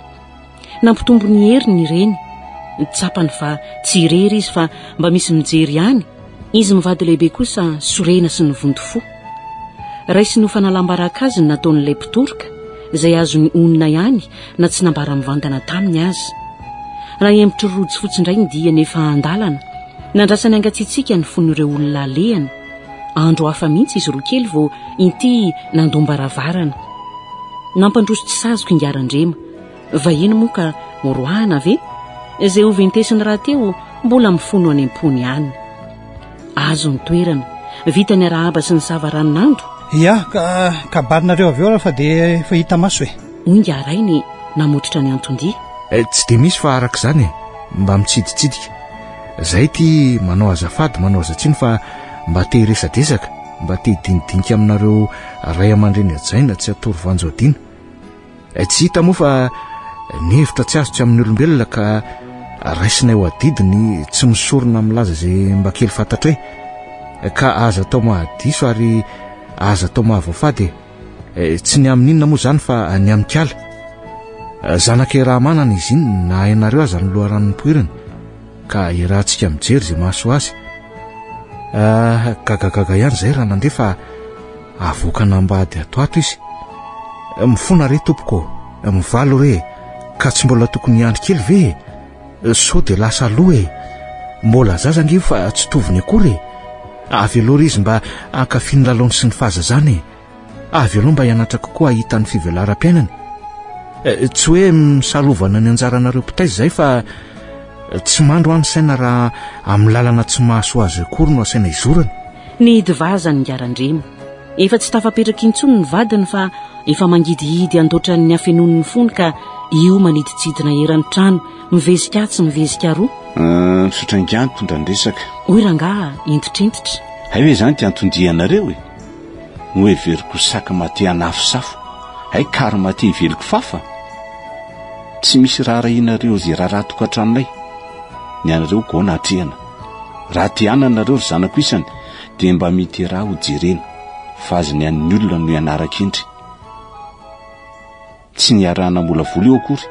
Nampitombo ny heri ny reny. Tsapany fa tsy irery izy fa mba misy mijery ihany. Izy mivady lehibe kosa sorena sy ny vondofo. Raisy no fanalambaraka azy ny nataon'ilay mpitoroka izay azo ny onona ihany na tsy nambara mivantana taminy azy. Raha empitry rojo fotsy indray ny dia nefa andalana. Nandrasany angatsitsika ny fon'ireo olona alehany. Andro hafa mihitsy izy roa kely vao inty nandombaravarana. Nampandroso tsy sazoko ingarandrema. Vahiny moa ka moroahana ve? Izay ho ventesiny raha teo mbola mifono any am-pony ihany. Azo ny toerana vita ny arahaba sy ny savaranonandro. ia kabarinareo avy eo raha fa dia fa hita maso e. oinga arainy namotritra ny antondia. Tsy dia misy fa araka izany e, mba mitsiditsidika. Zay ty manao azafady manao azatsiny fa mba te hiresadresaka, mba te hidinidinika aminareo ray aman-dreny ajaina tsy atory vanjoadiana. Tsy hita moa fa ny hevitra tsy azo tsy amin'ny olombelona ka raisinay ho adidiny tsy misorona milaza izay mba kely fantatra hoe ka aza atao mahadiso ary aza atao mahavoafady tsy ny amin'inona moa zany fa ny amikala. Zanaka raha manana izy iny na hainareo aza ny loharan'ny poirana ka irahantsika mijery izay mahasoa azy. Gagagaga ihany izay raha nandefa avokana mbady atoato izy. Mifona re tompoko, mivalo re, ka tsy mbola tokony andro kely ve? Sao dia lasa aloha mbola zaza angivo fa tsy toviny akory. Avy aloha izy mba ankafiny lalony sy ny fahazazany. Avy aloha mba hianatra kokoa hahita ny fivelaram-piainana. Tsy hoe misalovana ny anjaranareo mpitaiza izay fa tsy mandro any saina raha amin'ny lalana tsy mahasoa azy akory no asaina izorana. Ny divazany ngarandremo efa tsy tafapetraka intsony ny vadiny fa efa mangidihidy andoatra ny afenon'ny fony ka io maniditsidina eran'ny trano mivezika tsy mivezika roa. Sotrangiany tondran-dresaka. Hoy rangaha entitrentitra. Hay hoe zany ty antondianareo no hoe veriko saka mate anafosafo. Hay kary mate iveliko fafa. Tsy misy raha rahinareo zay raha tokantranonay. Ny anareo gona atrehana. Raha tiana nareo ry zanako isany dia mba mity raha ho jerena fa azy ny an'ny olona no ianara-kendry. Tsy niarahana mola vola eo akory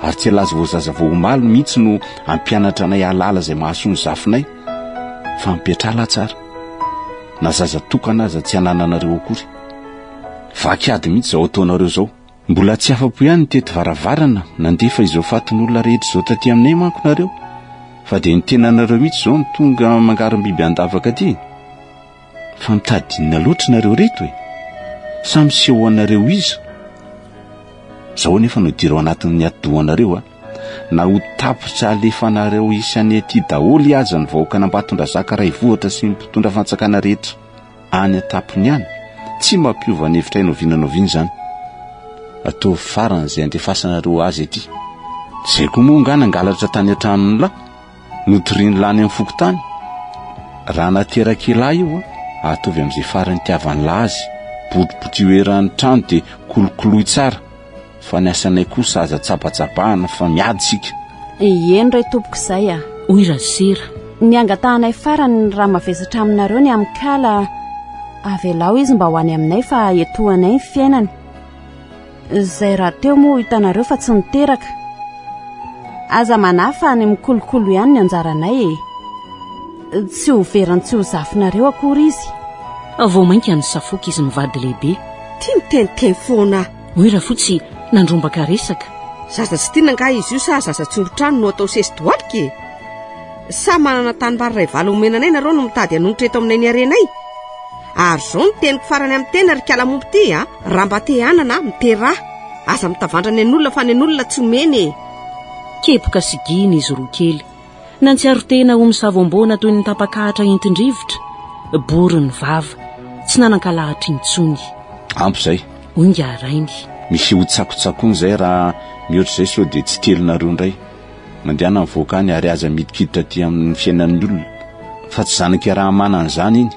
ary tsy alazy voazaza voamaly mihitsy no ampianatra anay alala izay mahasoa ny zafinay fa mipetrala tsara na zaza tokana aza tsy anananareo akory. Vakiady mihitsy zao ataonareo zao. Mbola tsy afa-po ihany ny tety varavarana nandefa izao fatin'olona rehetra izao taty aminay manko nareo fa dia ny tenanareo mihitsy zao ny tonga mangarom-biby andavaka aty. Fa mitadinina loatra nareo reto samy seho anareo izy. Zao nefa no dirao anatin'ny atidohanareo na ho tapitra alefanareo isan'ny aty daholy aza ny vahoaka nambatondra zaka ray vohatra sy mpitondra fantsakana rehetra any atapony any tsy mampiova ny hevitra inovinanao viny zany. Atao farany izay andefasanareo azy aty. Zay koa moa ngana angalatra tany an-tranony lahy notoriny lany amin'ny fokotany. Raha naterakela io atovy amin'izay farany tiavany lahy azy bodibodioeran'ny trano dia kolokoloy tsara fa ny asanay kosa aza tsapatsapahana fa miady sika. Eny ray tompoko izay hoy rasera. Ny angatahanay farany raha mavesatra aminareo ny amikala avelao izy mba ho any aminay fa etohanay ny fiainany. Zay raha teo moa hitanareo fa tsy niteraka. Aza manafa ny mikolokolo ihany ny anjaranay tsy ho verany tsy ho zafinareo akory izy. Vao mainka ny safoka izy mivady lehibe. Tia miteniteny foana. Hoy raha fotsy nandrombaka resaka. Zaza tsy tiana nga izy io sa zaza tsoron-trano no atao sesy doalika. Sa manana tanimbary ray valo omenanay nareo no mitady hanonitra eto aminay ny arenay. Ary zao ny teniko farany amin'ny tena ry kalamompo ty raha mba te hanana mite raha aza mitavandra ny an'olona fa ny an'olona tsy omeny. Kepoka sigina izy roa kely nantsiaro tena ho misavoambona toy ny tapakahatra entin-drivotra bory ny vava tsy nanan-kalahatra intsony. Ampy zay onga arainy misy ho tsakotsakony zay raha mihoatra izay sao dia tsy telonareo indray mandehana mivoaka any ary aza midikiditra aty amin'ny fiainan'ny olona fa tsy zanaka raha manana izany iny.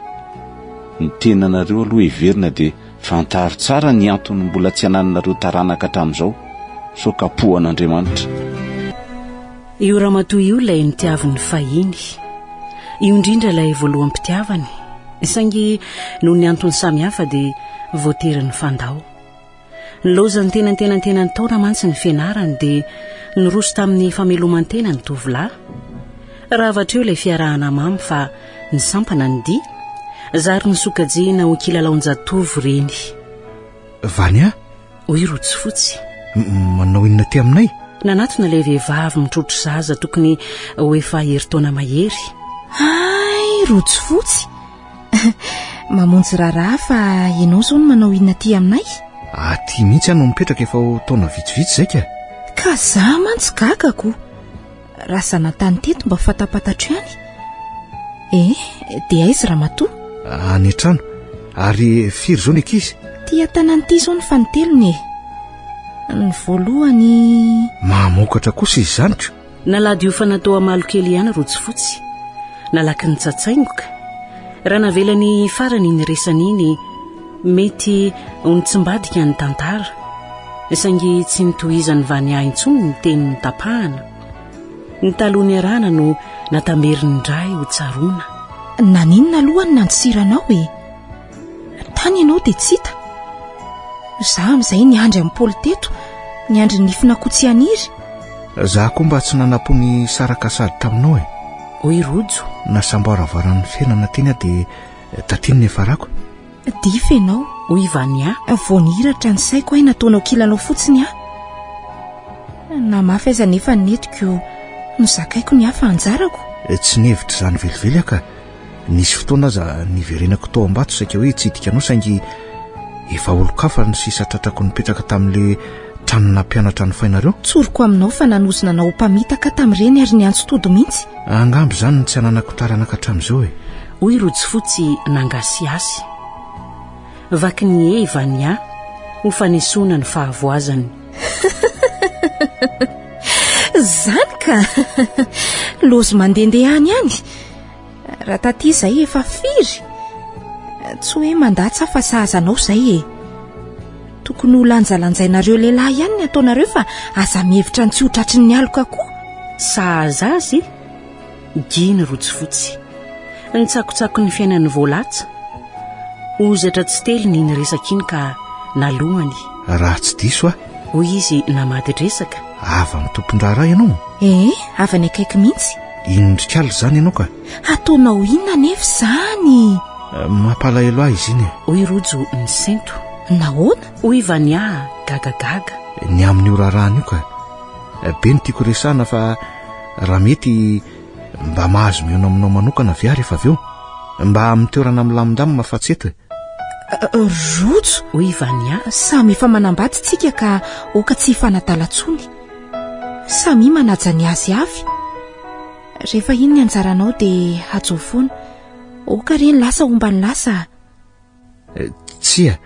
Ny tenanareo aloha heverina dia fantaro tsara ny antony mbola tsy hanananareo taranaka hatramin'izao so kapohan'Andriamanitra. Io ramatoa io ilay nitiaviny fahiny, io indrindra ilay voaloham-pitiavany saingy noho ny antony samihafa dia voatery ny fandao. Nilozany tenantenantenany taona mantsy ny fianarany dia niroso tamin'ny famelomantena ny tovolahy. Raha avatreo ilay fiarahana mamy fa ny sampana ny dia zary ny sokajena ho kilalaon-jatovo reny. Vany hoy rotsy fotsy. Manao inona ty aminay? Nanatona ilay vehivavy mitrotro zaza tokony ho efa herintaona mahery. Ay, rotsy fotsy. Mamonjy raharaha fa ianao zao no manao inona ty aminay? Aty mihitsy no mipetraka efa ho taona vitsivitsy zay ka. Ka za mantsy gagako. raha zanatany teto mba fatapatatro ihany dia aizy raha matoa any an-trano ary firy zao ny ankizy tia tanany ity zao ny fanotelony ny voalohany mamokatra kosa izy zanitro nalady io fanatao amalokely ihany rotsifotsy nalaky ny tsatsaingoka raha navelany farany ny resany iny mety onytsimbadika ny tantara saingy tsy nitohizany vania intsony ny tenyny tapahana ny talony arana no natamberiny dray ho tsarona naninona alohany nandosiranao tany ianao dia tsy hita za amin'izay niandry amin'ny politeto niandry ny finakotsianiry za koa mba tsy nanapony sarakasady taminao hoy rojo nasamboaravarany fiainana teny dia tatiny ny efarako difa ianao hoy vania voaniratra ny saiko nataonao kilanao fotsiny namafy aiza nefa netiko nozakaiko ny hafa anjarako tsy nevitra zany velively ka nisy fotoana aza niverenako tao ambato saika hoe tsidika anao saingy efa olo-kafa ny sisa tratrako nipetraka tamin'le tranona mpianatra ny fainareo tsoroko aminao fa nanozona nao mpamitaka tamin'ireny ary ny antsotodo mihitsy angambo zany ny tsy ananakotaranak hatramin'izao hoy rojofotsy nangasiasy vaky ny vania ho fanesona ny fahavoazany zany ka lozy mandehandeha any any raha taty izay efa firy tsy hoe mandatsy fa sahazanao izay tokony ho lanjalanjainareo lehilahy ihany ny ataonareo fa aza mihevitra ny tsy ho tratry ny aloka koa sahaza azy giny rojofotsy ny tsakotsako ny fiainan'ny voalatsa ozatra tsy tely ny resaka iny ka nalohany raha tsy diso hoy izy namady resaka ava ny tompon-draharaha ianao ava ny akaiky mihitsy inondrikaly zany ianao ka ataonao inona nefa zany mampalahelo ahy izy iny hoy rojo ny sento nahoana hoy vania gagagaga ny amin'ny orarahana io ka be ny tiako resahana fa raha mety mba mahazo miona aminao manokana viary efa aveo mba mitoerana milamindamy mafatseto rojo hoy vania samy efa manambady tsika ka oka tsy fanatalatsony samy manaja ny azy avy rehefa iny ny anjaranao dia hajo foana oka reny lasa ombany lasa tsia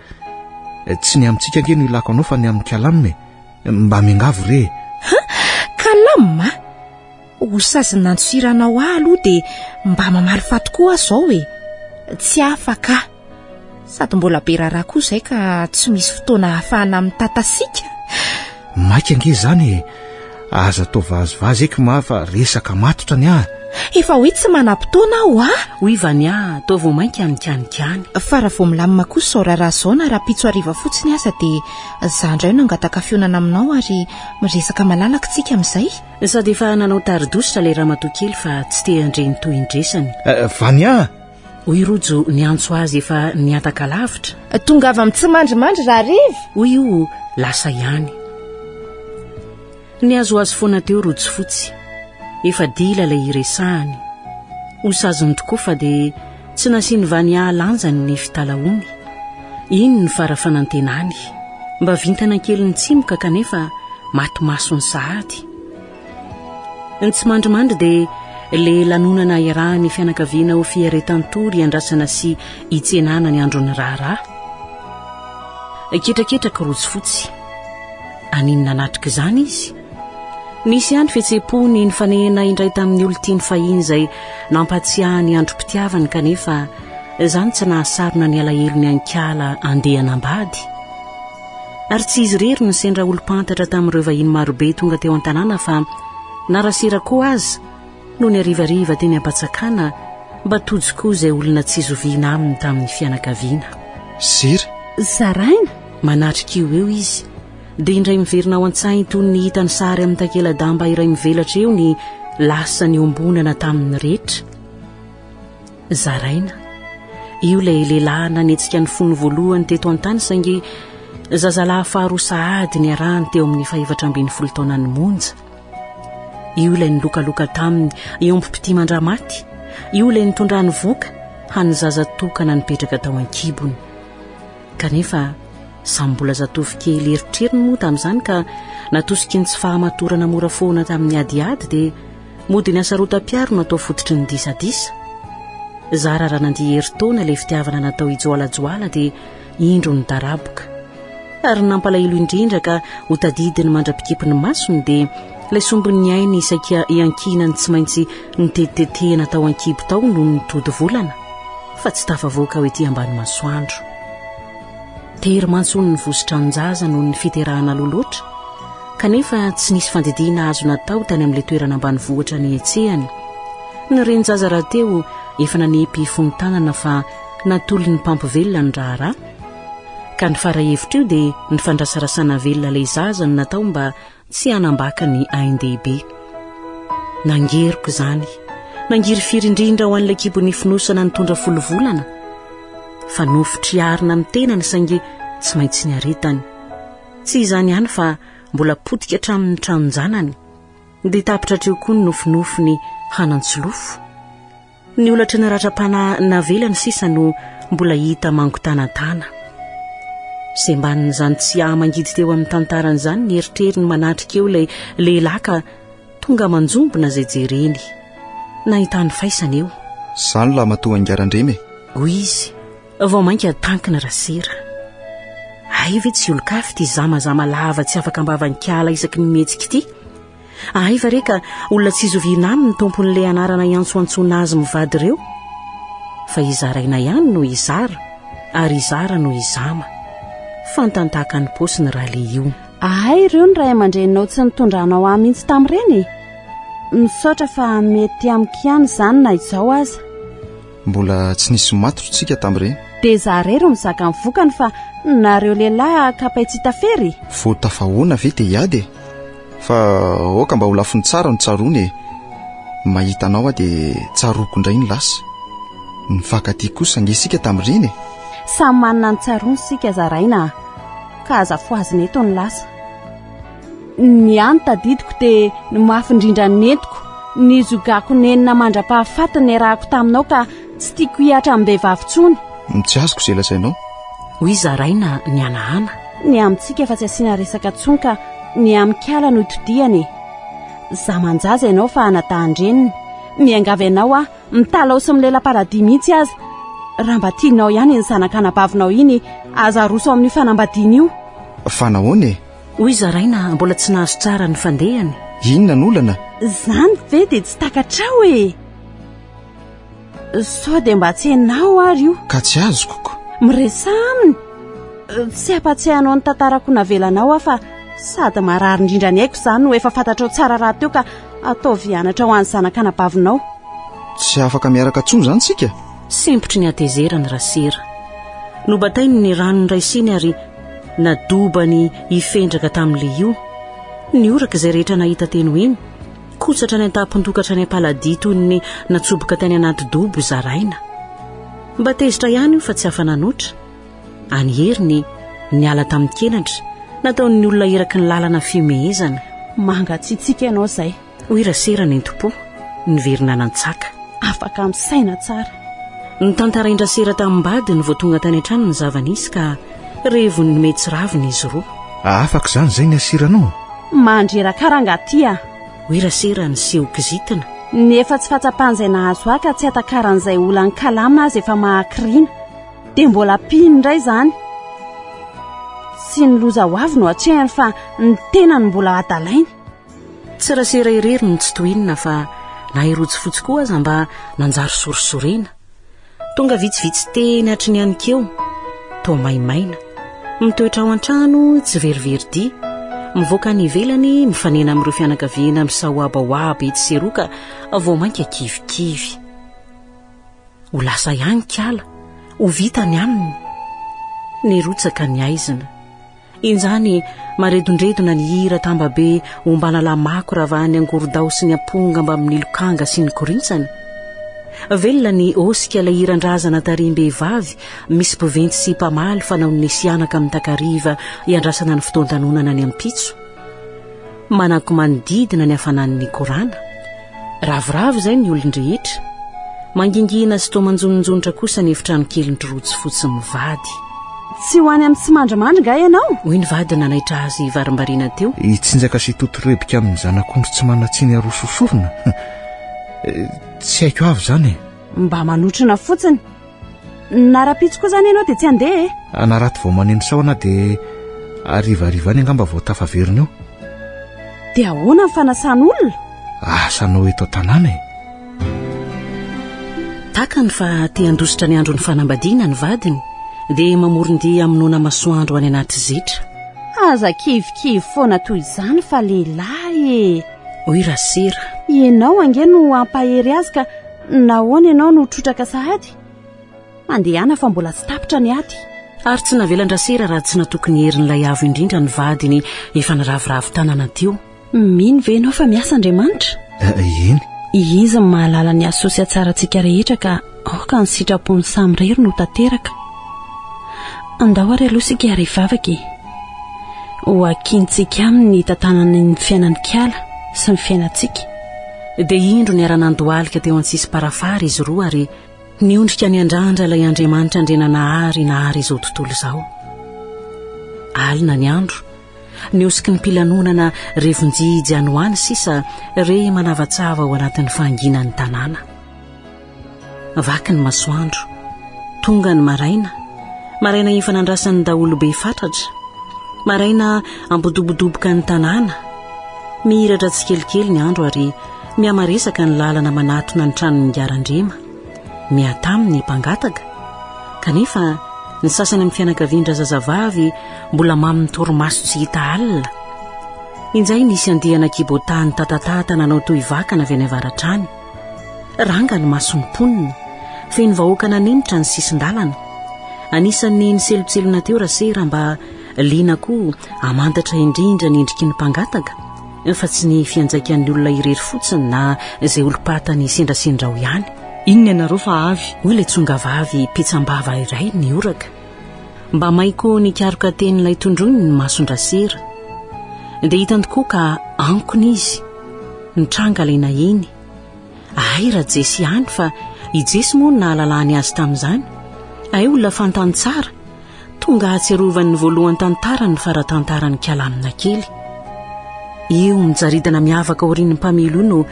tsy ny amintsika nge no ilako anao fa ny amin'ny kalamime mba miangavo re kalama ho sazy nandosiranao aloha dia mba mamaly fatokoa zao tsy afaka sady mbola be raharaha koa izay ka tsy misy fotoana hahafahana amin'ny tatasika maika ange zany aza tao vazivazy eky fa resaka matotra ny efa hoe tsy manam-potoana aho hoy vania tao vao mainka nikanikany fa raha vao milamina kosa sao raharaha zao na raha-pitso ariva fotsiny aza dia zandray no angataka fionana aminao ary miresaka malalaka tsika amin'izay sady efa nanao taridositra ilay raha matokely fa tsy te handreny toy indresany vania hoy rojo ny antso azy efa niataka lavitra tonga avy amin'ny tsy mandrimandry raha rivy hoy io lasa ihany ny azoazo foana teo rojo fotsy efa dila ilay iresahany hosazony tokoa fa dia tsy nasiany vania lanjany ny fitalaony iny ny farafanantenany mba vintana kely ny tsimoka kanefa matomaso ny sahady ny tsy mandrimandry dia le lanonana iarahany fianakaviana ho fiaretantory andrasana sy hitsenana ny androny raharaha ketraketraka rojo fotsy aninona natrika izany izy nisy ihany fihetseham-pony ny fanehana indray tamin'ny olontiany fahiny izay nampatsiahany androm-pitiavany kanefa izany tsy nahasarona ny alahelo ny ankala andeha anambady ary tsy izy rery ny sendra olo-pantatra tamin'ireo vahiny marobe tonga teo an-tanàna fa narasera koa aza no ny arivariva teny ampatsakana mba tojokoa izay olona tsy zoviana aminy tamin'ny fianakaviana sira zaraina manatrika io eo izy dia indray miverina ao an-tsainy toy ny hitany sary amin'ny takela-damba iray mivelatra eo ny lasa ny ombonana tamin'ny rehetra zaraina io ilay lehilahy nanetsika ny fony voalohany teto an-tany saingy zazalahy faharoa sahady ny arahany teo amin'ny 7 taonany monja io ilay nilokaloka taminy iompim-pity mandramaty io ilay nitondrany voka hanyzaza tokana nipetraka tao an-kibony kanefa samy mbola zatovy kely eritreriny moa tamin'izany ka natosiky ny tsy fahamatorana mora foana tamin'ny adiady dia mody ny asarotam-piaro natao fototry ny disadisa. Zara raha nandiha heri-taona ilay fitiavana natao hijoalajoala dia indro ny daraboka ary nampalahelo indrindra ka ho tadidiny mandra-pikipiny masony dia ilay sombon'ny ainy isaika iankinany tsy maintsy nitetetehana tao ankibo tao noho ny tody volana fa tsy tafavoaka ho ety ambany masoandro. Tery mantsony ny vositra anjaza noho ny fiterahana loloatra kanefa tsy nisy fandidiana azo natao tany amin'ilay toerana ambany vohitra ny etsehany. Ny renjaza raha teo efa nanepy fontanana fa natolo ny pampivelona ny raharaha ka ny farahevitra io dia ny fandrasarasana velona ilay zaza ny natao mba tsy hanambaka ny R.D.B. Nangeriko izany, nangiry firy indrindra ho an'ilay kibo nifinosana nitondra folo volana fa nofitriarina amin'ny tenany saingy tsy maintsy ny aretany. Tsy izany ihany fa mbola potika hatramin'ny tranonjanany dia tapitra hatreo koa ny nofinofiny hanantsolofo. Ny olatry ny ratra-pana navelany sisa no mbola hita mangotanatana. Izay mbanin'izany tsy mangidy teo amin'ny tantaran'izany ny eritreriny manatrika eo ilay lehilahy ka tonga manjombona izay jereny. Nahitany faisana eo. Izany la matoa angarandremy. Hoy izy, vao mainka tankina rasera. Ay ve tsy olon-kafy ty zamazama lava tsy afaka ambavankala isaky ny mihetsika ity. Ay va reka olona tsy zoviana aminy ny tompon'ilay anarana iantsoantsona azy mivady ireo. Fa izaraina ihany no izara ary izara no izama. Fantantaka ny posiny raha le io. Ay ireo ny ray aman-dreninao tsy nitondranao ahy mihitsy tamin'ireny. Misaotra fa mety amiko ihany izany na izao aza. Mbola tsy nisy matrotsika tamin'ireny. Dia zarero mizaka ny vokany fa nareo lehilahy kapay tsy tafery. Vao tafahoana ve dia iady e. Fa oka mba ho lafiny tsara no tsarony e. Mahita anao dia tsaroko indray ny lasa. Ny vakaty kosa ngesika tamin'ireny e. Samy manana ny tsarony sika zaraina ka aza foaziny eto ny lasa. Ny any tadidiko dia ny mafy indrindra ny entiko, ny zogako nenina mandra-pahafatiny ny rahako taminao ka tsy tiako hiatra amin'ny vehivavy tsony. Tsy azoko izay lazainao. Hoy zaraina ny anahana. Ny amintsika efa tsy asiana resaka tsony ka ny amikala no itodiany. Zamanjaza ianao fa anatahandreniny. Miangavy ianao mitala osy milela-paradia mihitsy aza. Raha mba tianao ihany ny zanakanabavinao iny aza roso amin'ny fanambadiana io. Fa nahoana e? Hoy zaraina mbola tsy nahazo tsara ny fandehany. Inona n'olana? Zany ve dia tsy takatrao e. Sao dia mba tsy hainao ary io. Ka tsy azoko ko. Miresa aminy. Tsy ampatsiahanao ny tantarako navelanao fa sady marary indrindra ny haiko izany no efa fantatrao tsara raha teo ka atao vianatra ho an'ny zanakanabavinao. Tsy afaka miaraka tsony izany sika? Sempotry ny atezerany rasera. Nobatainy ny ranony raisiny ary nadobany ifendraka tamin'ilay io. Ny oraka izay rehetra nahita teny eny kotsatra ny antapon-tokatra ny ampaladia toy ny natsoboka tany anaty dobo zaraina. Mba tezitra ihany io fa tsy hafa nanoatra. Any heriny niala tamin'ny kenatra nataon'ny olona eraky ny lalana fimehezana. Mangatsiatsika ianao izay. Hoy rasera ny tompo niverina nantsaka. Afaka misaina tsara. Ny tantarain-drasera tamin'ny-bady ny vao tonga tany an-trano ny zava-nisy ka revony metsy raviny izy roa. Afaka izany izay ny asiranao. Mandrera-karangatia. Hoy rasera ny seho kizitina. Nefa tsy fatsapan'izay nahazo ahy ka tsy atakaran'izay olany kalama azy efa mahakirina. Dia mbola pino indray izany. Sy ny loza ho avy no hatrehany fa ny tenany mbola adalainy. Tsy rasera irery no tsy tohinina fa nahirotsy fotsy koa aza mba nanjary sorisorena. Tonga vitsivitsy teny hatry ny anikeo. Tao maimaina. Mitoetra ao an-trano tsy veriveridi. Mivoaka ny ivelany mifanena amin'ireo fianakaviana misahoabahoaba etsy sy eroa ka vao mainka kivikivy. Ho lasa ihany kala, ho vitany aminy. Nirotsaka ny aizina. Inzany maredondredona ny hira tambabe ombana lamako ravahany angorodao sy ny amponga mba amin'ny lokanga sy ny korintsana. Velona ny osika ilay hiran-drazana tarim-behivavy misy mpiventy sy mpamaly fanao ny sianaka amin'ny takariva iandrasana ny fotoan-tanonana ny ampitso. Manako manodidina ny hafanan'ny korana. Ravoravo izay ny olon-drehetra. Mangingina sy toa manjononjonitra kosa ny efitrano kely ny rotsy fotsy mivady. tsy ho any amin'ny tsy mandramandry nga ianao hoy ny vady nanaitra azy varimbarina teo. Itsinjaka sy totorebika amin'ny zanak'ondry tsy manatsiny arososorona. Tsy haiko avy zany e. Mba manotrina fotsiny. Narapitso koa zany ianao dia tsy andeha e. Anaraty vao maneno saona dia arivariva any angamba vao tafaverina eo. Dia ahoana ny fanasan'olona? Asanao eto tanàna e. Takany fa te handositra ny andro ny fanambadiana ny vadiny dia mamorondria aminona masoandro any anaty zitra. Aza kivikivy foana toy izany fa lehilahy e. Hoy Rasira. Ianao ange no ampahery azy ka nahoana ianao no trotraka sahady? Mandehana fa mbola tsy tapitra ny ady. Ary tsy navelan-Rasira raha tsy natokony herin'ilay avo indrindra ny vadiny efa niravoravo tanana teo. Mino ve ianao fa miasa Andriamanitra? Eny. Izy ny mahalala ny asosy atsarantsika rehetra ka aoka ny sitrapony samy rery no tanteraka. Andao ary aloha sika ary vavaka ho akintsika amin'ny tantanany ny fiainan'ny kiala sy ny fiainantsika. Dia indro ny aran'andohalika teo an-tsisy parafary izy roa ary niondrika ny andrandra ilay Andriamanitra ndrena nahary izao tontolo izao. Alina ny andro, niosiky ny mpilanonana revonjijy anoany sisa re manavatsava ao anatin'ny fahanginan'ny tanàna. Vaky ny masoandro, tonga ny maraina ifanandrasan'ny daolobe fatratra, maraina ambodobodoboka ny tanàna, mihiratra tsikelikely ny andro ary miamaresaka ny lalana manatona ny tranon'ny ngarandrema, miataminy mpangataka, kanefa ny sasany amin'ny fianakaviandra zazavavy mbola mamy torimaso tsy hita alina. Inzay nisy andehana kibotany tatatata nanao toy vakana avy any avaratrany. Ranga ny masony ponina, feno vahoaka nanimitra ny sisin-dalana. Anisan'ny niselotselona teo Rasira mba liana koa amantatra indrindra ny endriky ny mpangataka, fa tsy ny fianjaikan'ny olona irery fotsiny na izay olom-patany sendrasendrao ihany. Inona ianareo fa avy? Hoy ilay tsongavavy pitsambava iray nioraka. Mba maiko nikaroka tenyilay tondrony ny mason-Rasira. Dia hitany tokoa ka ankony izy, nitranga ilay nahiny. Raha Jesy ihany fa i Jesy moa nahalalany azy tamin'izany. Olona fantany tsara, tonga ahatsiarovany voalohany tantara ny faratantaran'ny kialamina kely. Io mijaridana miavaka aorian'ny mpamilo no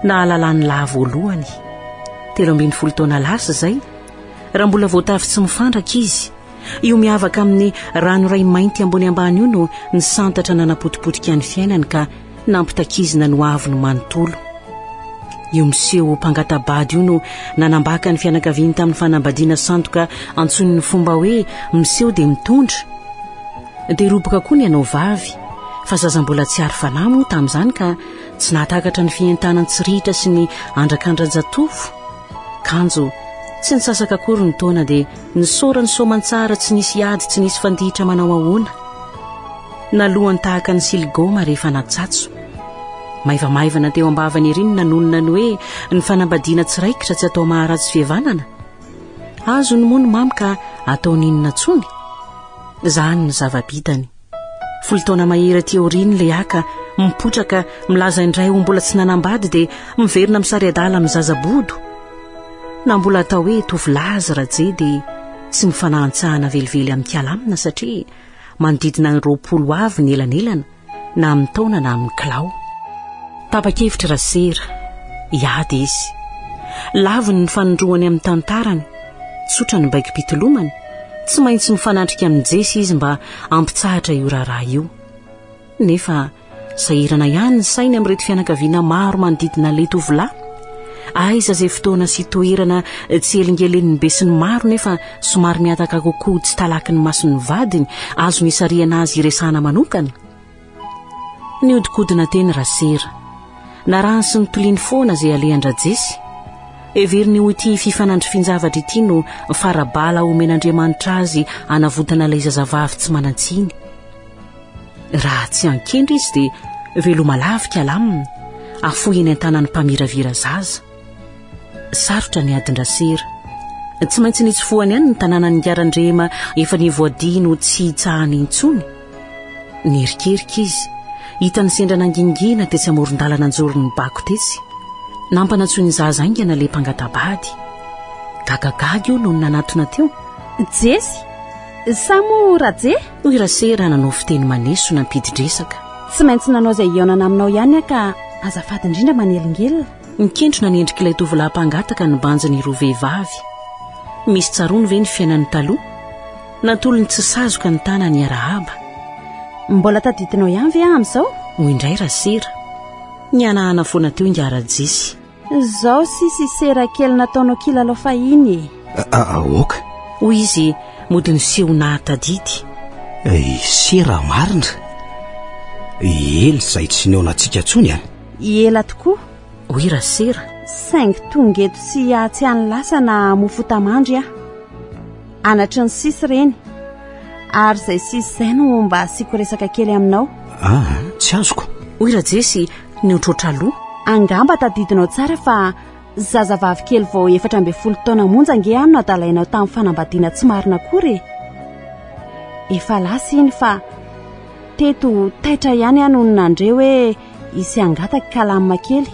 nahalalany lahy voalohany. 13 taona lasa izay, raha mbola voatavy tsy mifandraka izy. Io miavaka amin'ny rano ray mainty ambony ambany io no nisantatra nanapotipotika ny fiainany ka nampitakizina no avy no manontolo. Io miseho mpangatabady io no nanambaka ny fianakaviany tamin'ny fanambadiana sandoka antsony ny fomba hoe miseho dia mitondra. Dia roboka koa ny anao vavy, fa zaza mbola tsy ary fanamo tamin'izany ka tsy nahatakatra ny fientanany tsiritra sy ny andrakandran-jatovo. Kanjo tsy nisasaka akory ny taona dia nisorany soamantsara tsy nisy ady tsy nisy fandihitra manao ahoana. Nalohany tahaka ny siligoma rehefa natsatso. Maivamaivana teo ambavany ery ny nanonona ny hoe ny fanambadiana tsiraikitra tsy atao maharatsy fihavanana. Azo ny moa ny mamy ka atao ninona tsony. Zany ny zava-bitany. 10 taona mahery aty aoriany ilay aka mipotraka milaza indray ho mbola tsy nanambady dia miverina misary adala amin'ny zazabodo. Na mbola atao hoe tovolazy rajé dia tsy mifanahantsahana velively amin'ny kialamina satria manodidina ny 20 avy ny elanelana na amin'ny taona na amin'ny kilao. Tapa-kevitra Rasira, iady izy. Laviny ny fanondroany amin'ny tantarany, tsotra ny baiki-pitolomany, tsy maintsy mifanandrika amin'ny Jesy izy mba ampitsahatra io raharaha io. Nefa sahirana ihany ny sainy amin'ireto fianakaviana maro manodidina ilay tovolahy. Aiza izay fotoana sy toerana tsy elingelen'ny be sy ny maro nefa somary miataka kokoa tsy talaky ny mason'ny vadiny azo nisariana azy iresana manokana. Niodikodina teny Rasira, narany sy nitoliany foana izay alehandra Jesy. Everiny ho ity fifanandry-finjavatra ity no farabala omen'Andriamanitra azy anavotana ilay zazavavy tsy manantsiny. Raha tsy ankendry izy dia velomalavika alamina, afoy eny an-tanany mpamiravira zaza. Sarotra ny adin-Rasira. Tsy maintsy nitsofohany ihany ny tanàna ny ngarandrema efa nivoadino tsy hitsahany intsony. Nierikerik izy, hitany sendra nangingina tetsy amoron-dalana anjorony bako tetsy. Nampanantsony zaza aingana ilay mpangatabady. Gagagaga io no nanatona teo. Jesy, Sa moa raje? Hoy rasera nanao fiteny maneso nampidi-dresaka. Tsy maintsy nanao izay ionana aminao ihany ka azafady indrindra manelingelina. Nikendrona ny endrik'ilay tovolahy-mpangataka ny banjany roa vehivavy. Misy tsarony ve ny fiainan'ny taloha? Natolony tsy sazoka ny tanany ara-aba. Mbola tadidinao ihany ve amin'izao? Hoy indray rasera. Nianahana foana teo ingara-jesy. Zao sisy sera kely nataonao kilalao fahiny. Oka. Hoy izy mody ny seho nahatadidy. Sera marina. Ely izay tsy neonantsika tsony any. Ela tokoa. Hoy rasera. Saingy tonga eto sy atsy any lasa na mofo tamandry aho. Anatry ny sisy reny. Ary izay sisy izay no mba asiako resaka kely aminao. Tsy azoko. Hoy rajesy niotrotr aloha. Angamba tadidinao tsara fa zazavavy kely vao 14 taona monja ange ano nadalainao tamin'ny fanambadiana tsy marina akory. Efa lasa iny fa teto taitra ihany ano ny nandreo hoe isy angataka kalamina kely.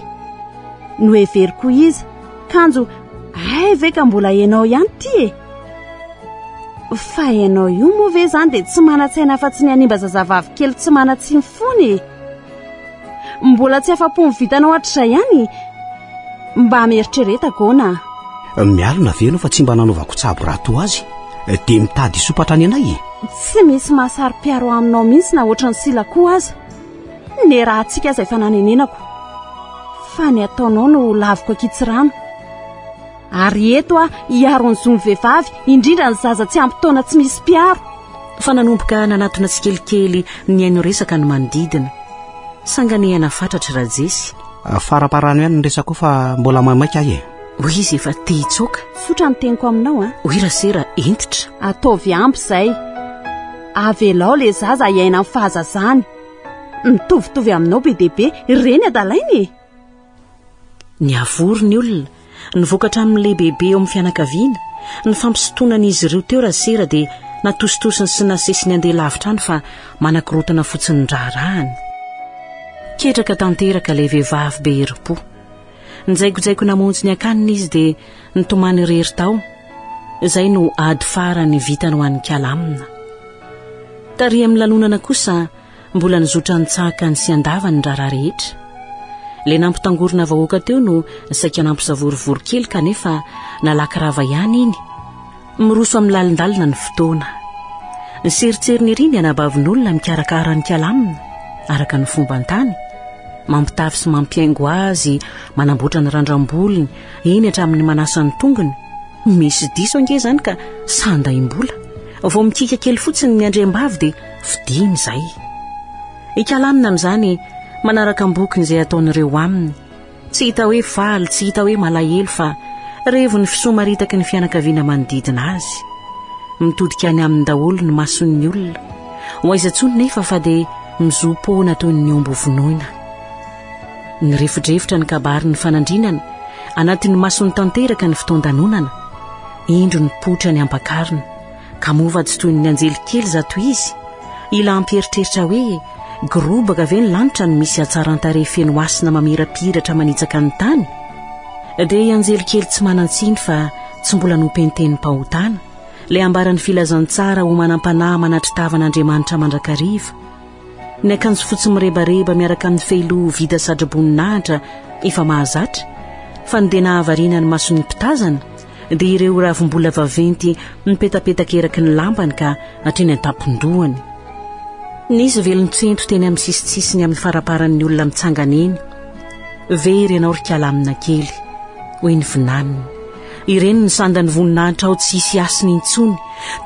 No heveriko izy kanjo ve ka mbola hainao ihany ty fa hainao io moa ve zany dia tsy mana-tsaina fa tsy ny hanimba zazavavy kely tsy mana-tsiny fony. Mbola tsy afa-po mivitanao hatr'izay ihany. Mba mieritrereta gona. Mialina veno fa tsy mba nanaovako tsabo rato azy dia mitady isopatra ny anay. Tsy misy mahasari-piaro aminao mihitsy na ohatran'ny silako aza. Ne raha antsika izay fa nanenenako fa ny ataonao no laviko akitsirano. Ary eto hiaro ny zony vehivavy indrindra ny zaza tsy ampy taona tsy misy piaro. Fa nanomboka nanatona tsikelikely ny haino resaka ny manodidina. Sanganehana fatratra rajesy. Faraparano ihany ny resako fa mbola mamaika ahy. Hoy izy efa te hitsoaka. Sotra ny teniko aminao Hoy rasera entitra. Ataovy ampy izay. Avelao le zaza hiaina amin'ny fahazazany. Mitovitovy aminao be dia be ireny adalainy. Ny avorony olona nyvokatra amin'ilay bebe eo amin'ny fianakaviana. Ny fampisotonan'izy ireo teo rasera dia natositosiny sy nasesiny andeha lavitra any fa manakorotana fotsiny ndrarahany. Ketraka tanteraka ilay vehivavy be herim-po. Njaikojaiko namonjy ny akaniny izy dia nitomany rery tao. Izay no ady farany vitany ho an'ny kalamina. Tary amin'ny lanonana kosa mbola nizotra nitsahaka ny sy andavany ndrara rehetra. Le nampitangorona vahoaka teo no saika nampisavorivory kely kanefa nalaky-rava ihany iny. Miroso amin'ny lalindalina ny fotoana. Ny seritseriny ery ny anabavin'olona mikarakara ny kalamina araka ny fomba an-tany. Mampitafy sy mampiaingo azy, manamboatra ny randram-bolony, eny hatramin'ny manasa ny tongony. Misy diso ange zany ka sandaim-bola. Vao mikika kely fotsiny ny andriam-bavy dia fidiny izay. Ikalamina amin'izany manaraka ambokiny izay ataon'ireo aminy. Tsy hita hoe faly, tsy hita hoe malahelo fa revo ny fisomaritaky ny fianakaviana manodidina azy. Mitodika any amin'ny daholo ny mason'ny olona. Ho aiza tsony nefa fa dia mizopoana toy ny omby vonoina. Ny refodrefitra ny kabary ny fanandrinana anatin'ny mason'ny tanteraka ny fotoan-danonana. Indro ny potra ny ampakarina ka mova tsy toy ny anjely kely zato izy. Ila ampieritreritra hoe grobaka ve ny lanitra no misy atsaran-tarehy feno asina mamirapiratra manitsaka ny tany. Dia anjely kely tsy manan-tsiny fa tsy mbola nompenten'ny mpahotana. Le ambaran'ny filazantsara ho manam-panahy manatry tavan'Andriamanitra mandrakariva. Ny akanjo fotsy mirebareba miaraka amin'ny fehiloha vita sadra-boninahitra efa mahazatra fa ny dena havariana ny mason'ny mpitazana dia ireo ravim-bola vaventy mipetapetaka eraky ny lampany ka hatreny an-tampon-dohany. Nisy velony tsento teny amin'ny sisitsisiny amin'ny faraparan'ny olona mitsangana eny. Very ianao ry kalamina kely hoy ny vinaniny. Ireny ny sandan'ny voninahitra ao tsy hisy asiny intsony,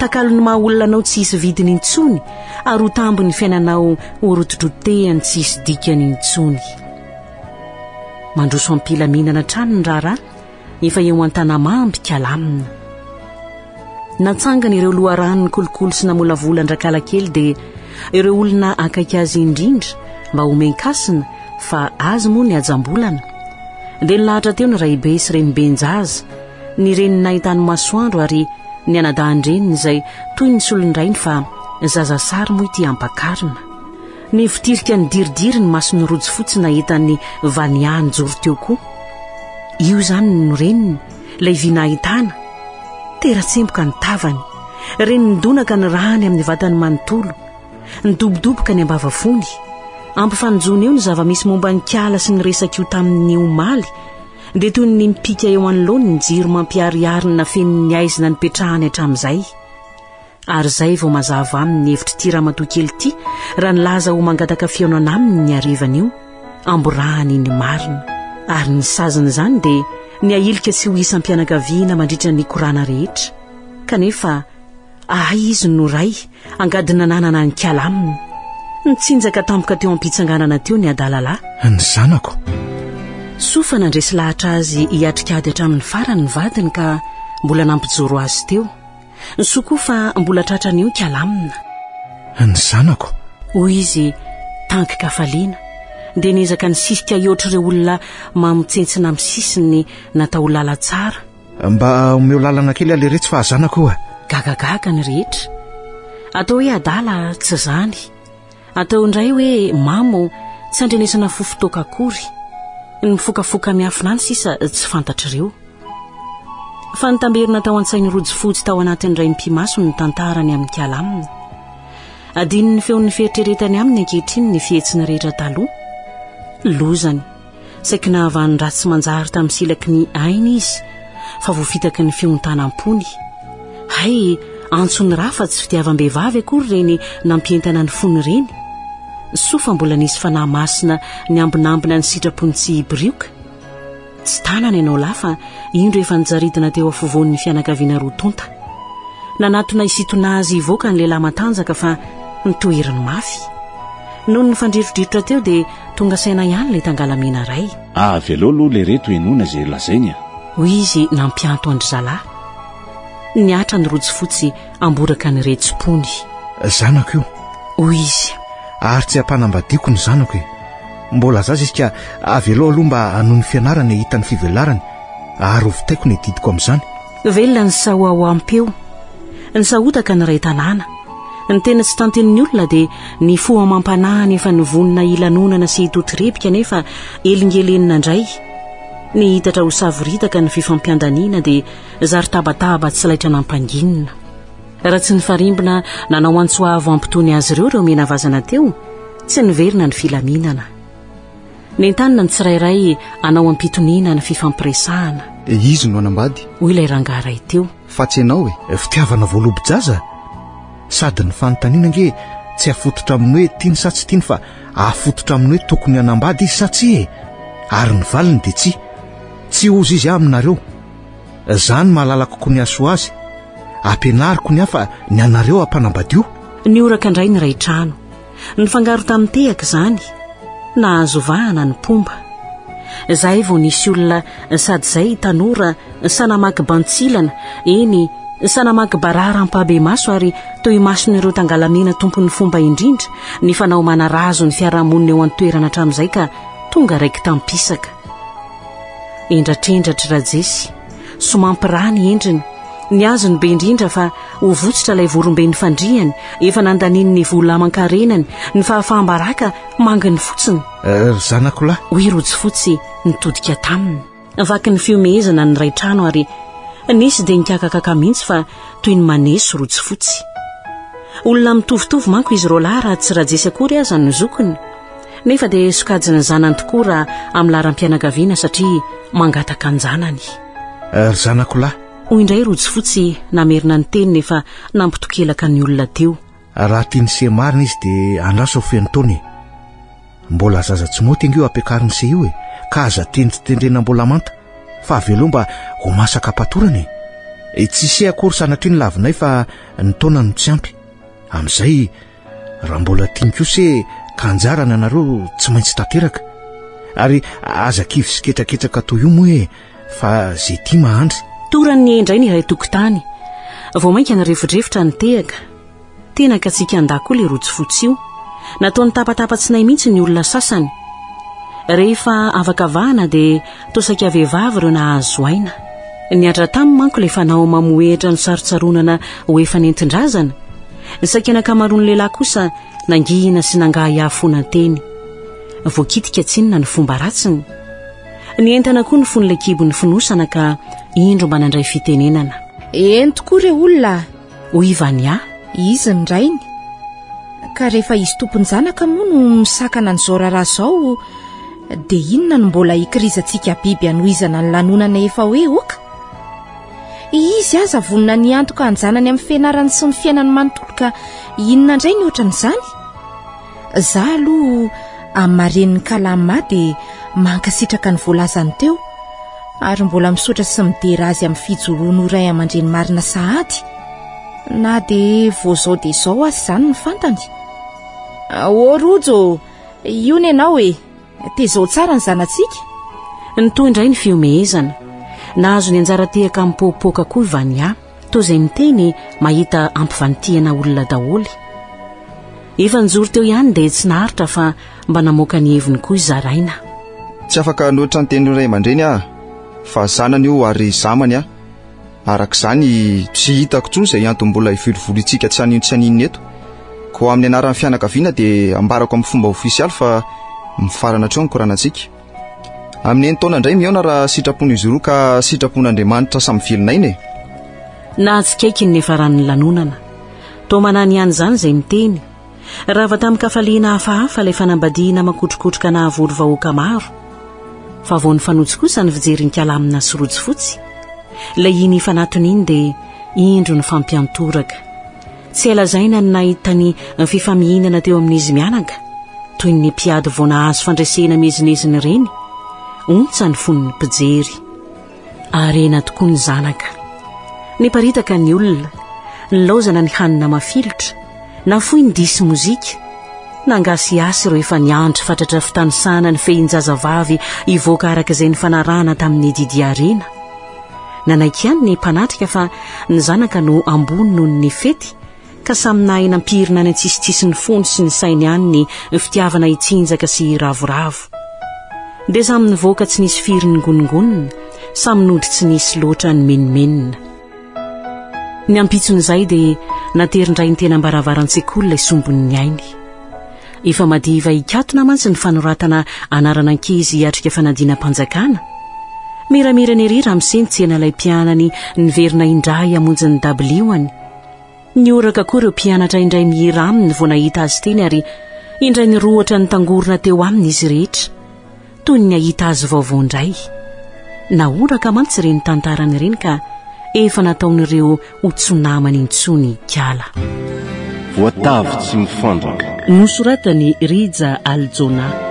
takalo ny maha olona anao tsy hisy vidiny intsony, ary ho tambo ny fiainanao horotodrotehany tsy hisy dikany intsony. Mandroso ampilaminana trano ny rara efa eo an-tanamamby kalamina. Natsangana ireo loharano ny kolokolo sy namolavola ndrakala kely dia ireo olona akaiky azy indrindra mba homen-kasina fa azy moa ny ajambolana. Dia nilahatra teo ny raibe sy renibenjaza ny reny nahitany masoandro ary ny anadahan-dreniny izay toy ny solondrainy fa zazasary moa ity ampakarina. Ny fitirika ny diridiry ny masony rojo fotsy nahitany vaniany joro teo koa. Io zany no reniny lay vinahitana. Teratsemboka ny tavany reny nidonaka ny rany amin'ny vatany manontolo, nidobodoboka ny ambavafony, ampifanojony eo ny zava-misy momba ny kiala sy ny resaka io tamin'ny omaly, dia toy ny mipika eo anoloany ny jiro mampiariarina fen'ny aizina nipetrahany hatramin'izay. Ary izay vao mazava amin'ny hevitry ity ramatoa kely ity raha nilaza ho mangataka fiaonana aminy ny arivan'io, amborahany ny marina. Ary ny saziny izany dia ny ahilika tsy ho isam-pianakaviana mandritra ny korana rehetra, kanefa izy no ray angadina nanana ny kiala aminy. Nitsinjaka tampoka teo am-pitsanganana teo ny adalalahy. Ny zanako Sofa nandresy lahatra azy hiatrikady hatramin'ny farany ny vadiny ka mbola nampijoro azy teo. Ny soa koa fa mbola tratran'io kiala amina. Ny zanako Hoy izy tanky kafaliana, dia niezaka nisisika ioatra ireo olona mamotsentsina amin'ny sisiny natao lala tsara. Mba omeo lalana kely aleretsy fa zanako oa. Gagagaga ny rehetra. Atao hoe adala tsy zany. Atao indray hoe mamo tsy andrenesana fofotoaka akory. Ny mifokafoka miafina any sisa tsy fantatr'ireo. Fa nitamberina tao an-tsainy rojo fotsy tao anatin'iray mpimaso ny tantarany amin'ny kiala aminy. Adiny ny feon'ny fieritreretany aminy ankehitriny ny fihetsiny rehetra taloha. Lozany, saika nahavany ratsy manjary tamin'ny silaky ny ainy izy, fa voafitaky ny fiontanam-pony. Hay, antsony rafa tsy fitiavam-behivavy akory reny nampientana ny fony reny. Sofa mbola nisy fanahy masina ny ambinambina ny sitrapony tsy hibrioka. Tsy tanana ianao lafa indro efa nijaridina teo afovoan'ny fianakaviana roa tonta. Nanatona isitona azy ivoaka ny lehilahy matanjaka fa nitoeriny mafy. Noho ny fandrirodrirotra teo dia tonga saina ihany ilay tangalamena ray. Avy aloha aloha le reto enona izay lazainy. Hoy izy nampianto andry zalahy. Niatra ny rojo fotsy amboraka ny retsim-pony. Zanako io. Hoy izy. Ary tsy ampanambadiako ny zanako e. Mbola zaza izy ka avy aloha aloha mba hanohy ny fianarana hitany fivelarany, ary hovitaiko ny didiko amin'izany. Velona ny sahoao ampeo, ny sahotaka ny ray tanàna. Ny tena tsy tantenin'ny olona dia ny foa mampanahy efa nivonina ilanonana sy hitotirebika nefa elingelenina indray. Ny hitatra ho savoritaka ny fifampiandaniana dia zary-tabataba tsy laitra nampanginina. Raha tsy ny farimbona nanao antsoavo ampitony azy ireo menavazana teo, tsy niverina ny filaminana. Nentanina ny tsirairay anao ampitoniana ny fifampiresahana. Izy no anambady. Hoy ilay rangaray teo. Fa tsy ianao e. Fitiavana voalobo-jaza. Sady ny fanontaniana nge tsy afototra amin'ny hoe tiany sa tsy tiany fa afototra amin'ny hoe tokony anambady izy sa tsy e. Ary ny valiny dia tsy ozy izy aminareo. Zany mahalala kokoa ny aso azy. Ampianariko ny hafa ny anareo ampanambady io. Nioraka indray ny ray trano. Ny fangaro tamin'ny tehaka izany. Nahazo vahana ny pomba. Izay vao nisy olona sady izay tanora sanamaky bantsilana, eny sanamaky barara ampabe maso ary toy mason'ireo tangalamena tompony fomba indrindra ny fanao manarazo ny fiarahamonina eo an-toerana hatramin'izay ka tonga raiky tampisaka. Endratrendratra rajesy, somampirany endriny, ny azony be indrindra fa ho votsitra ilay voromben'ny fandriany, efa nandaniny ny vola aman-karenany, ny fahafahambaraka manginy fotsiny. Zanako lahy. Hoy rojo fotsy nitodika taminy. Vaky ny fiomehezana ny ray trano ary nisy dia nikakakaka mihitsy fa toy ny maneso rojo fotsy. Olona mitovitovy manko izy roa lahy raha tsy rajesy akory aza ny zokony. Nefa dia sokajiny zanany tokoa raha amin'ny laram-pianakaviana satria mangataka anjanany. Zanako lahy. Hoy indray rojo fotsy namerina ny teniny efa nampitokelaka ny olona teo. Raha tiany se marina izy dia andraso ho feno taony. Mbola zaza tsy moty ingeo ampiakariny se io e, ka aza teny tsy tendrena mbola manta, fa avy aloha mba ho masaka patorany e. Tsy se akory sanatria ny lavinay fa ny taona no tsy ampy. Amin'izay raha mbola tiany koa se kanjarana anareo tsy maintsy tanteraka. Ary aza kivy sy ketraketraka toy io moa e, fa zay tia mahandry. Torany indray ny iray tokotany. Vao mainka ny refodrefotra ny tehaka. Tena ka tsika andako le rojo fotsy io. Nataony tapatapatsinay mihitsy ny olona sasany. Rehefa afaka vahana dia tosaika vehivavy ireo nahazo aina. Niatra taminy manko le fanao mamoehitra ny sarotsaronana ho efa nentindrazana. Ny sakinakamaroan'ny lehilahy kosa nangihina sy nangahy ahafona teny. Voakitika tsinona ny fomba ratsiny. Ny entana koa ny fon'ilay kibon'ny finosana ka indro mba nandray fitenenana. Eny tokoa ireo olona, hoy Vania. Izy ny rainy ka rehefa izy tompony zanaka moa no misakana ny zao raharaha zao dia inona no mbola hikirizantsika biby hanohizana ny lanonana efa hoe oka. Izy aza vonina ny antoka ny zanany amin'ny fianarany sy ny fiainany manontolo ka inona indray ny ohatran'izany. Zaho aloha amin'ny mareniny kalama dia mankasitraka ny voalazany teo ary mbola misotra sy midera azy amin'ny fijoroano iray aman-dreny marina sahady na dia vao zao dia zao azy izany ny fantany. Rojo io ny ianao te zao tsara ny zanantsika. Nytoy indray ny fiomehezana nahazo ny anjara tehaka mipoapoaka koa Vania toy izay miteny mahita ampivanitihana olona daholy. Efa nijoro teo ihany dia tsy naharitra fa mba namoaka ny heviny koa izaraina. Tsy afaka noatra ny teny ray aman-dreny fa zanany io ary zamany arak'izany tsy hitako tsony izay antony mbola hivolovolotsika tsy aninona eto. Ko amin'ny anaran'ny fianakaviana dia ambarako amin'ny fomba ofisialy fa mifarana treo ny koranantsika. Amin'ny taona indray mihaona raha sitrapony izy roa ka sitrapon'Andriamanitra samy vilinainy. Nahantsikaiky ny efaran'ny lanonana. Toa manany ihany izany izay miteny raha va tamin'ny kafaliana hafahafa ilay fanambadiana makotrokotroka nahavory vahoaka maro. Fa vao ny fanotsy kosa ny fijeriny kalamina sy rojo fotsy. Ilay iny fanatony iny dia indro ny fampiantoraka. Tsy elazaina ny nahitany ny fifamihinana teo amin'izy mianaka toy ny mpiady vao nahazo fandresena mezineziny ireny. Ontsa ny fon'ny mpijery. Arena tokoa ny zanaka. Niparitaka ny olona, nilaozana ny hanina mafilotra, nafoy ny disy mozika. Nangasiasy ireo efa niandry fatratra fitanisana ny fehin-jazavavy hivoaka araka izay ny fanarahana tamin'ny Didi Arena. Nanaiky ihany ny mpanatrika fa ny zanaka no ambony noho ny fety ka samy nahena ampirina ny antsisitsisy ny fony sy ny sainy ihany ny fitiavana hitsinjaka sy ravoravo. Dia samy nivoaka tsy nisy firy ny gonongonina, samy nody tsy nisy loatra ny menimenina. Ny ampitson'izay dia naterindray ny tena mbaravaran-tsekoly ilay sombon'ny ainy. Efa madiva hikatona mantsy ny fanoratana anarana ankizy hiatrika fanadina-mpanjakana. Miramira ny ery raha misentsena ilay mpianany niverina indray hamonjy ny dabilioany. Nioraka koa ireo mpianatra indray mihira aminy vao nahita azy teny ary indray nirohatra ny tangorona teo aminy izy rehetra. Toy ny ahita azy vaovao indray. Naoraka mantsy ireny tantarany ireny ka efa nataon'ireo ho tsonamany intsony kiala. Voatavo tsy mifandraka. Nosoratany Rija Aljona.